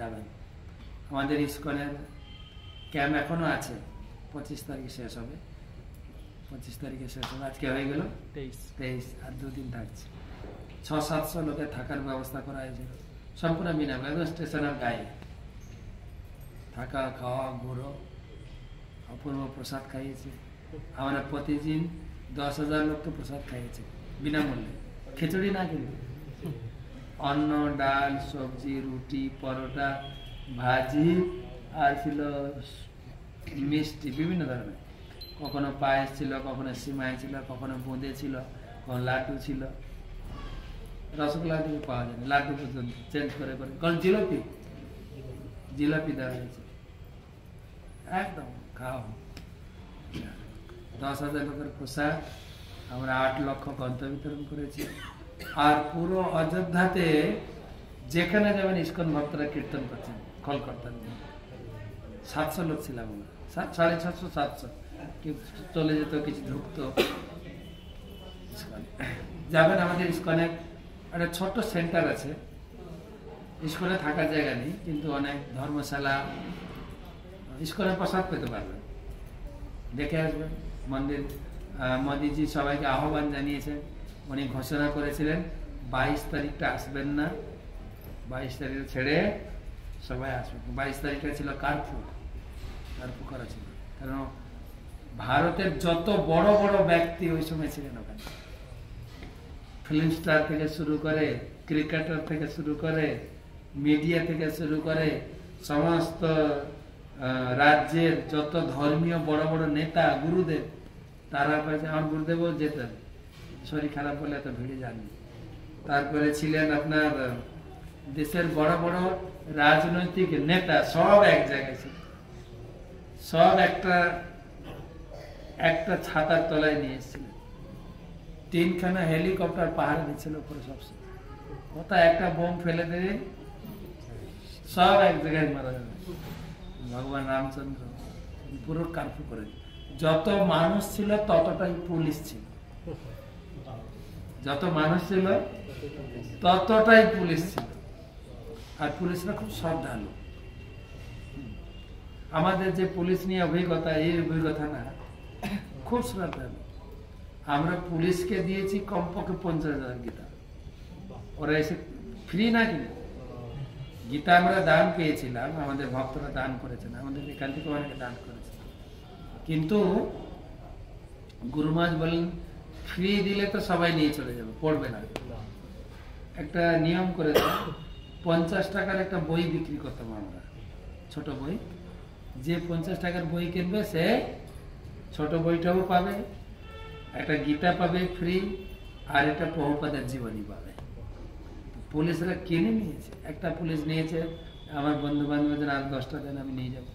যাবেন। আমাদের ইস্কনের ক্যাম্প এখনো আছে, 25 তারিখে শেষ হবে। 25 তারিখে শেষ হবে, আজকে হয়ে গেল 23, আর 2 দিন থাকছে। 600-700 লোকের থাকার ব্যবস্থা করা হয়েছে, সম্পূর্ণ বিনামূল্যে, একদম স্টেশনের গায়ে থাকা, খাওয়া, ঘুরো। অপূর্ব প্রসাদ খাইয়েছে। আমরা প্রতিদিন 10,000 লোককে প্রসাদ খাইয়েছে বিনামূল্যে, খিচুড়ি না কিন্তু, অন্ন, ডাল, সবজি, রুটি, পরোটা, ভাজি, আর ছিল মিষ্টি বিভিন্ন ধরনের। কখনো পায়েস ছিল, কখনো সিমাই ছিল, কখনো বোঁদে ছিল, কখনো লাড্ডু ছিল। রসগোল্লা থেকে পাওয়া যায় না, লাড্ডু পর্যন্ত চেঞ্জ করে করে। কারণ জিলাপি দেওয়া হয়েছে, একদম খাও। 10,000 লোকের প্রসাদ। আমরা 8 লক্ষ গ্রন্থ বিতরণ করেছি। আর পুরো অযোধ্যাতে যেখানে যাবেন ইস্কন ভক্তরা কীর্তন করছেন, খল করতেন। 700 লোক ছিলাম আমরা, 650-700। চলে যেত, কিছু ঢুকতো। যাবেন আমাদের ইস্কনে একটা ছোট্ট সেন্টার আছে। ইস্কনে থাকার জায়গা নেই, কিন্তু অনেক ধর্মশালা, ইস্কনের প্রসাদ পেতে পারবেন। দেখে আসবেন মন্দির। মোদিজি সবাইকে আহ্বান জানিয়েছেন। উনি ঘোষণা করেছিলেন 22 তারিখটা আসবেন না, 22 তারিখ ছেড়ে সবাই আসবেন। 22 তারিখটা ছিল কারফু করা ছিল, কারণ ভারতের যত বড় বড় ব্যক্তি ওই সময় ছিলেন ওখানে। ফিল্ম স্টার থেকে শুরু করে, ক্রিকেটার থেকে শুরু করে, মিডিয়া থেকে শুরু করে, সমস্ত রাজ্যের যত ধর্মীয় বড় বড় নেতা, গুরুদেব, তারা কাছে। আমার গুরুদেবও যেতেন, শরীর খারাপ হলে এত ভিড়ে যাননি। তারপরে ছিলেন আপনার দেশের বড় বড় রাজনৈতিক নেতা, সব এক জায়গায় ছিল। সব একটা ছাতার তলায় নিয়ে এসেছিলেন। 3খানা হেলিকপ্টার পাহাড় দিচ্ছিল উপরে সবসময়। কোথায় একটা বোম ফেলে দেবে, সব এক জায়গায় মারা যাবে। ভগবান রামচন্দ্র পুরো কার্ফু করে। যত মানুষ ছিল ততটাই পুলিশ ছিল, যত মানুষ ছিল ততটাই পুলিশ ছিল। আর পুলিশরা খুব শ্রদ্ধালু। আমাদের যে পুলিশ নিয়ে অভিজ্ঞতা, এই অভিজ্ঞতা না, খুব শ্রদ্ধালু। আমরা পুলিশকে দিয়েছি কমপক্ষে 50,000 গীতা। ওরা এসে ফ্রি না, কিন্তু গীতা আমরা দান পেয়েছিলাম, আমাদের ভক্তরা দান করেছেন, আমাদের এখান থেকে অনেকে দান করেছে। কিন্তু গুরু মহারাজ বলেন ফ্রি দিলে তো সবাই নিয়ে চলে যাবে, পড়বে না। একটা নিয়ম করে 50 টাকার একটা বই বিক্রি করতাম আমরা, ছোট বই। যে 50 টাকার বই কিনবে সে ছোট বইটাও পাবে, একটা গীতা পাবে ফ্রি, আর একটা প্রভুপাদের জীবনী পাবে। পুলিশরা কিনে নিয়েছে। একটা পুলিশ নিয়েছে, আমার বন্ধু বান্ধবদের আর 10টা দেন, আমি নিয়ে যাব।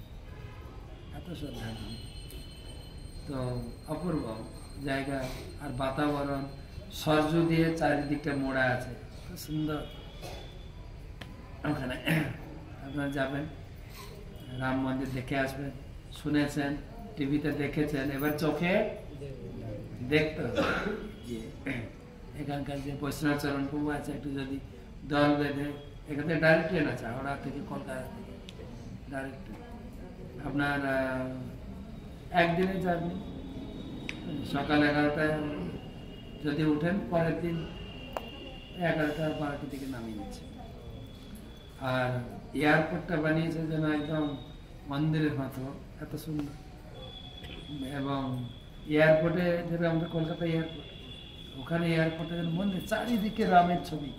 এত শ্রদ্ধা। তো অপূর্ব জায়গা। আর বাতাবরণ সরজু দিয়ে চারিদিকটা মোড়া আছে, খুব সুন্দর। ওখানে আপনারা যাবেন, রাম মন্দির দেখে আসবেন। শুনেছেন, টিভিতে দেখেছেন, এবার চোখে দেখতে হবে। যে এখানকার যে বৈষ্ণবচরণ প্রভু আছে একটু যদি দল বেঁধে, এখান থেকে ডাইরেক্ট ট্রেন আছে হাওড়া থেকে কলকাতা থেকে ডাইরেক্ট, আপনার একদিনের জার্নি। সকাল 11টায় যদি উঠেন পরের দিন 11টা 12টার দিকে নামিয়ে দিচ্ছে। আর এয়ারপোর্টটা বানিয়েছে যেন একদম মন্দিরের মতো, এত সুন্দর। এবং এয়ারপোর্টে যেটা আমাদের কলকাতা এয়ারপোর্ট, ওখানে এয়ারপোর্টে যেন মন্দির, চারিদিকে রামের ছবি,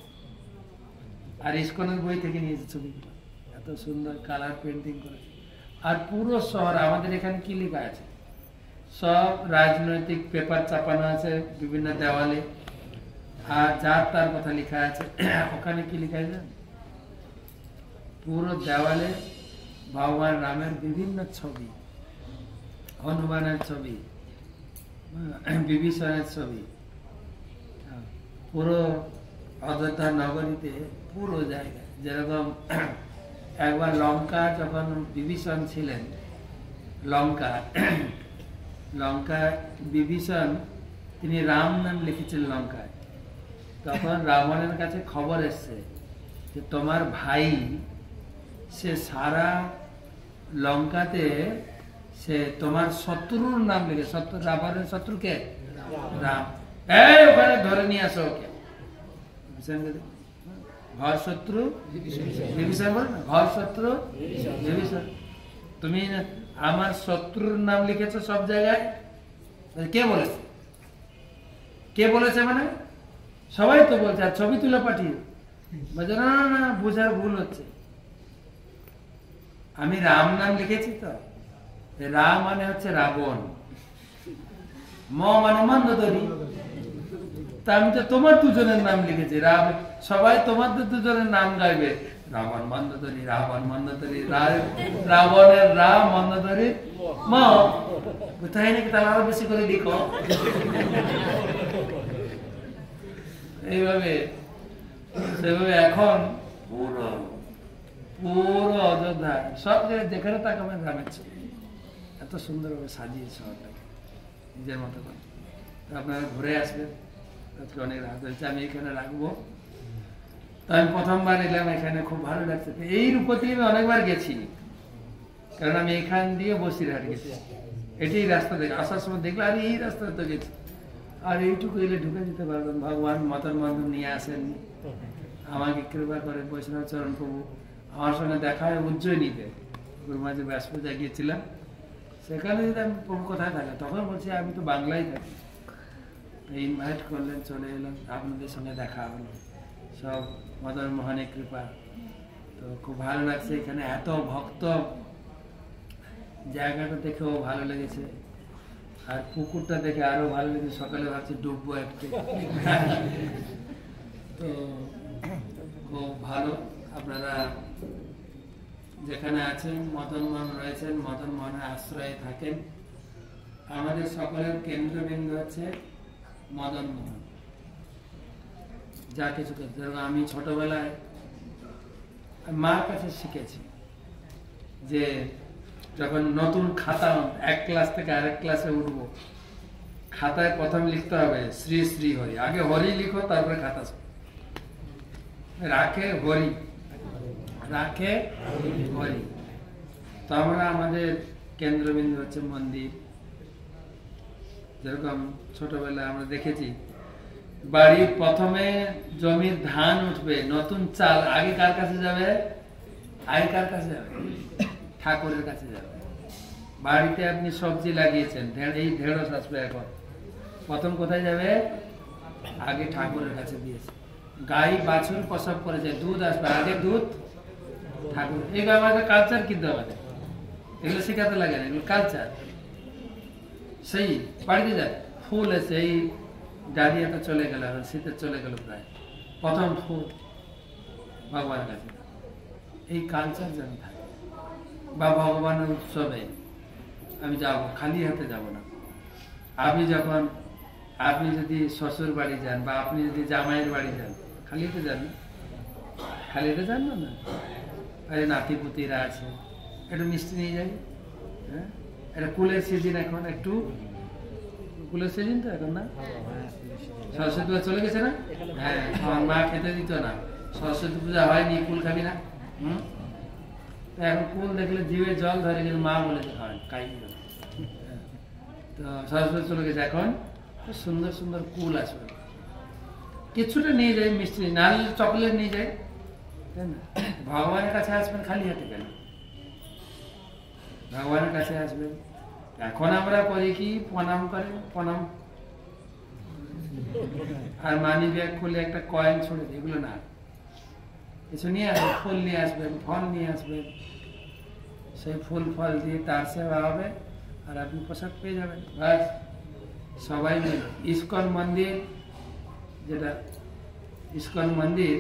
আর ইস্কনের বই থেকে নিয়েছে ছবিগুলো, এত সুন্দর কালার পেন্টিং করেছে। আর পুরো শহর আমাদের এখানে কি লেখা আছে, সব রাজনৈতিক পেপার চাপানো আছে বিভিন্ন দেওয়ালে, আর যার তার কথা লেখা আছে। ওখানে কি লেখা আছে, পুরো দেওয়ালে ভগবান রামের বিভিন্ন ছবি, হনুমানের ছবি, বিভীষণের ছবি, পুরো অযোধ্যা নগরীতে পুরো জায়গায়। যেরকম একবার লঙ্কা যখন বিভীষণ ছিলেন, লঙ্কা বিভীষণ তিনি রাম নাম লিখেছেন লঙ্কায়। তখন রাবণের কাছে খবর এসছে যে তোমার ভাই সে সারা লঙ্কাতে সে তোমার শত্রুর নাম লিখে, শত্রু রাবণের শত্রুকে রাম, ওখানে ধরে নিয়ে আসো ওকে। ঘর শত্রু বিভীষণ বল না, ঘর শত্রু বিভীষণ, তুমি আমার শত্রুর নাম লিখেছো সব জায়গায়। কে বলেছে, কে বলেছে মানে সবাই তো বলছে, আর ছবি তুলে পাঠিয়ে বলছে না না বোঝার ভুল হচ্ছে, আমি রাম নাম লিখেছি তো। রাম মানে হচ্ছে রাবণ, ম মানে মন্দোদরী, তা আমি তো তোমার দুজনের নাম লিখেছি। রাম, সবাই তোমাদের দুজনের নাম গাইবে, রাবণ মন্দোদরী, রাবণ মন্দোদরী, রাবণের রাম মন্দোদরী ম, কোথায় নাকি তাহলে আরো বেশি করে লিখো। এইভাবে সেভাবে এখন পুরো পুরো অযোধ্যা সব জায়গায় যেখানে তাকাবেন রামের ছবি, এত সুন্দরভাবে সাজিয়ে শহরটাকে নিজের মতো করে। আপনারা ঘুরে আসবেন, আজকে অনেক রাত হয়েছে, আমি এখানে রাখবো। তো আমি প্রথমবার এলাম এখানে, খুব ভালো লাগছে। এই রূপতি আমি অনেকবার গেছি, কারণ আমি এখান দিয়ে বসিরহাট গেছি, এটাই রাস্তা দেখে আসার সময় দেখলে আর এই রাস্তা তো গেছি, আর এইটুকু এলে ঢুকে যেতে পারবেন। ভগবান মতন বন্ধন নিয়ে আসেন, আমাকে কৃপা করে বৈষ্ণব চরণ প্রভু আমার সঙ্গে দেখা হয় উজ্জয়িনীতে, ওর মাঝে ব্যাস পূজা গিয়েছিলাম। সেখানে যদি আমি প্রভু কোথায় থাকে, তখন বলছি আমি তো বাংলায় থাকি। ইনভাইট করলেন, চলে এলাম, আপনাদের সঙ্গে দেখা হলো, সব মদন মোহনের কৃপা। তো খুব ভালো লাগছে এখানে, এত ভক্ত, জায়গাটা দেখেও ভালো লেগেছে, আর পুকুরটা দেখে আরো ভালো লেগেছে। সকালে ভাবছি ডুববো একটু। তো খুব ভালো, আপনারা যেখানে আছেন মদন মোহন রয়েছেন, মদন মোহনের আশ্রয়ে থাকেন। আমাদের সকলের কেন্দ্রবিন্দু হচ্ছে মদন মোহন। যা কিছু করতে, আমি ছোটবেলায় মার কাছে শিখেছি যে যখন নতুন খাতা এক ক্লাস থেকে আরেক ক্লাসে উঠবো, খাতায় প্রথম লিখতে হবে শ্রী শ্রী হরি, আগে হরি লিখো তারপরে খাতা রাখে হরি, রাখে হরি। তো আমরা আমাদের কেন্দ্রবিন্দু হচ্ছে মন্দির। যেরকম ছোটবেলায় আমরা দেখেছি বাড়ির প্রথমে জমির ধান উঠবে, নতুন চাল আগে কার কাছে যাবে, আগে কার কাছে যাবে, ঠাকুরের কাছে যাবে। বাড়িতে আপনি সবজি লাগিয়েছেন, এই ঢেঁড়স আসবে, এখন প্রথম কোথায় যাবে, আগে ঠাকুরের কাছে দিয়েছে। গাই বাছুর প্রসব করেছে, দুধ আসবে, আগে দুধ ঠাকুর। এগুলো আমাদের কালচার, কিন্তু আমাদের এগুলো শেখাতে লাগে না, এগুলো কালচার। সেই বাড়িতে যায় ফুল এসে, এই দাঁড়িয়ে তো চলে গেল, শীতে চলে গেল প্রায়, প্রথম ফুল ভগবানের কাছে। এই কালচার যেন থাকে, বা ভগবানের উৎসবে আমি যাব, খালি হাতে যাব না। আপনি যদি শ্বশুর বাড়ি যান, বা আপনি যদি জামাইয়ের বাড়ি যান, খালি হাতে যান না, খালি হাতে যান না। আরে নাতি পুতিরা আছে, একটু মিষ্টি নিয়ে যাই। হ্যাঁ, এটা কুলের সিজন, এখন একটু কুলের সিজন তো এখন না, সরস্বতী পূজা চলে গেছে না? হ্যাঁ, আমার মা খেতে দিত না, সরস্বতী পূজা হয়নি কুল খাবি না। এখন কুল দেখলে জিভে জল ধরে গেলে মা বলে খাই। তো সরস্বতী চলে গেছে, এখন খুব সুন্দর সুন্দর কুল আসবে, কিছুটা নিয়ে যায় মিষ্টি, নারকেল চকলেট নিয়ে যায়, তাই না? ভগবানের কাছে আসবেন খালি হাতে কেন? ভগবানের কাছে আসবেন। এখন আমরা করি কি, প্রণাম করে, প্রণাম আর মানি ব্যাগ খুলে একটা কয়েন ছড়ে দিই, এগুলো না, কিছু নিয়ে আসবেন, ফুল নিয়ে আসবেন, ফল নিয়ে আসবেন, সেই ফুল ফল দিয়ে তার সেবা হবে আর আপনি প্রসাদ পেয়ে যাবেন। ব্যাস, সবাই মিলে ইস্কন মন্দির, যেটা ইস্কন মন্দির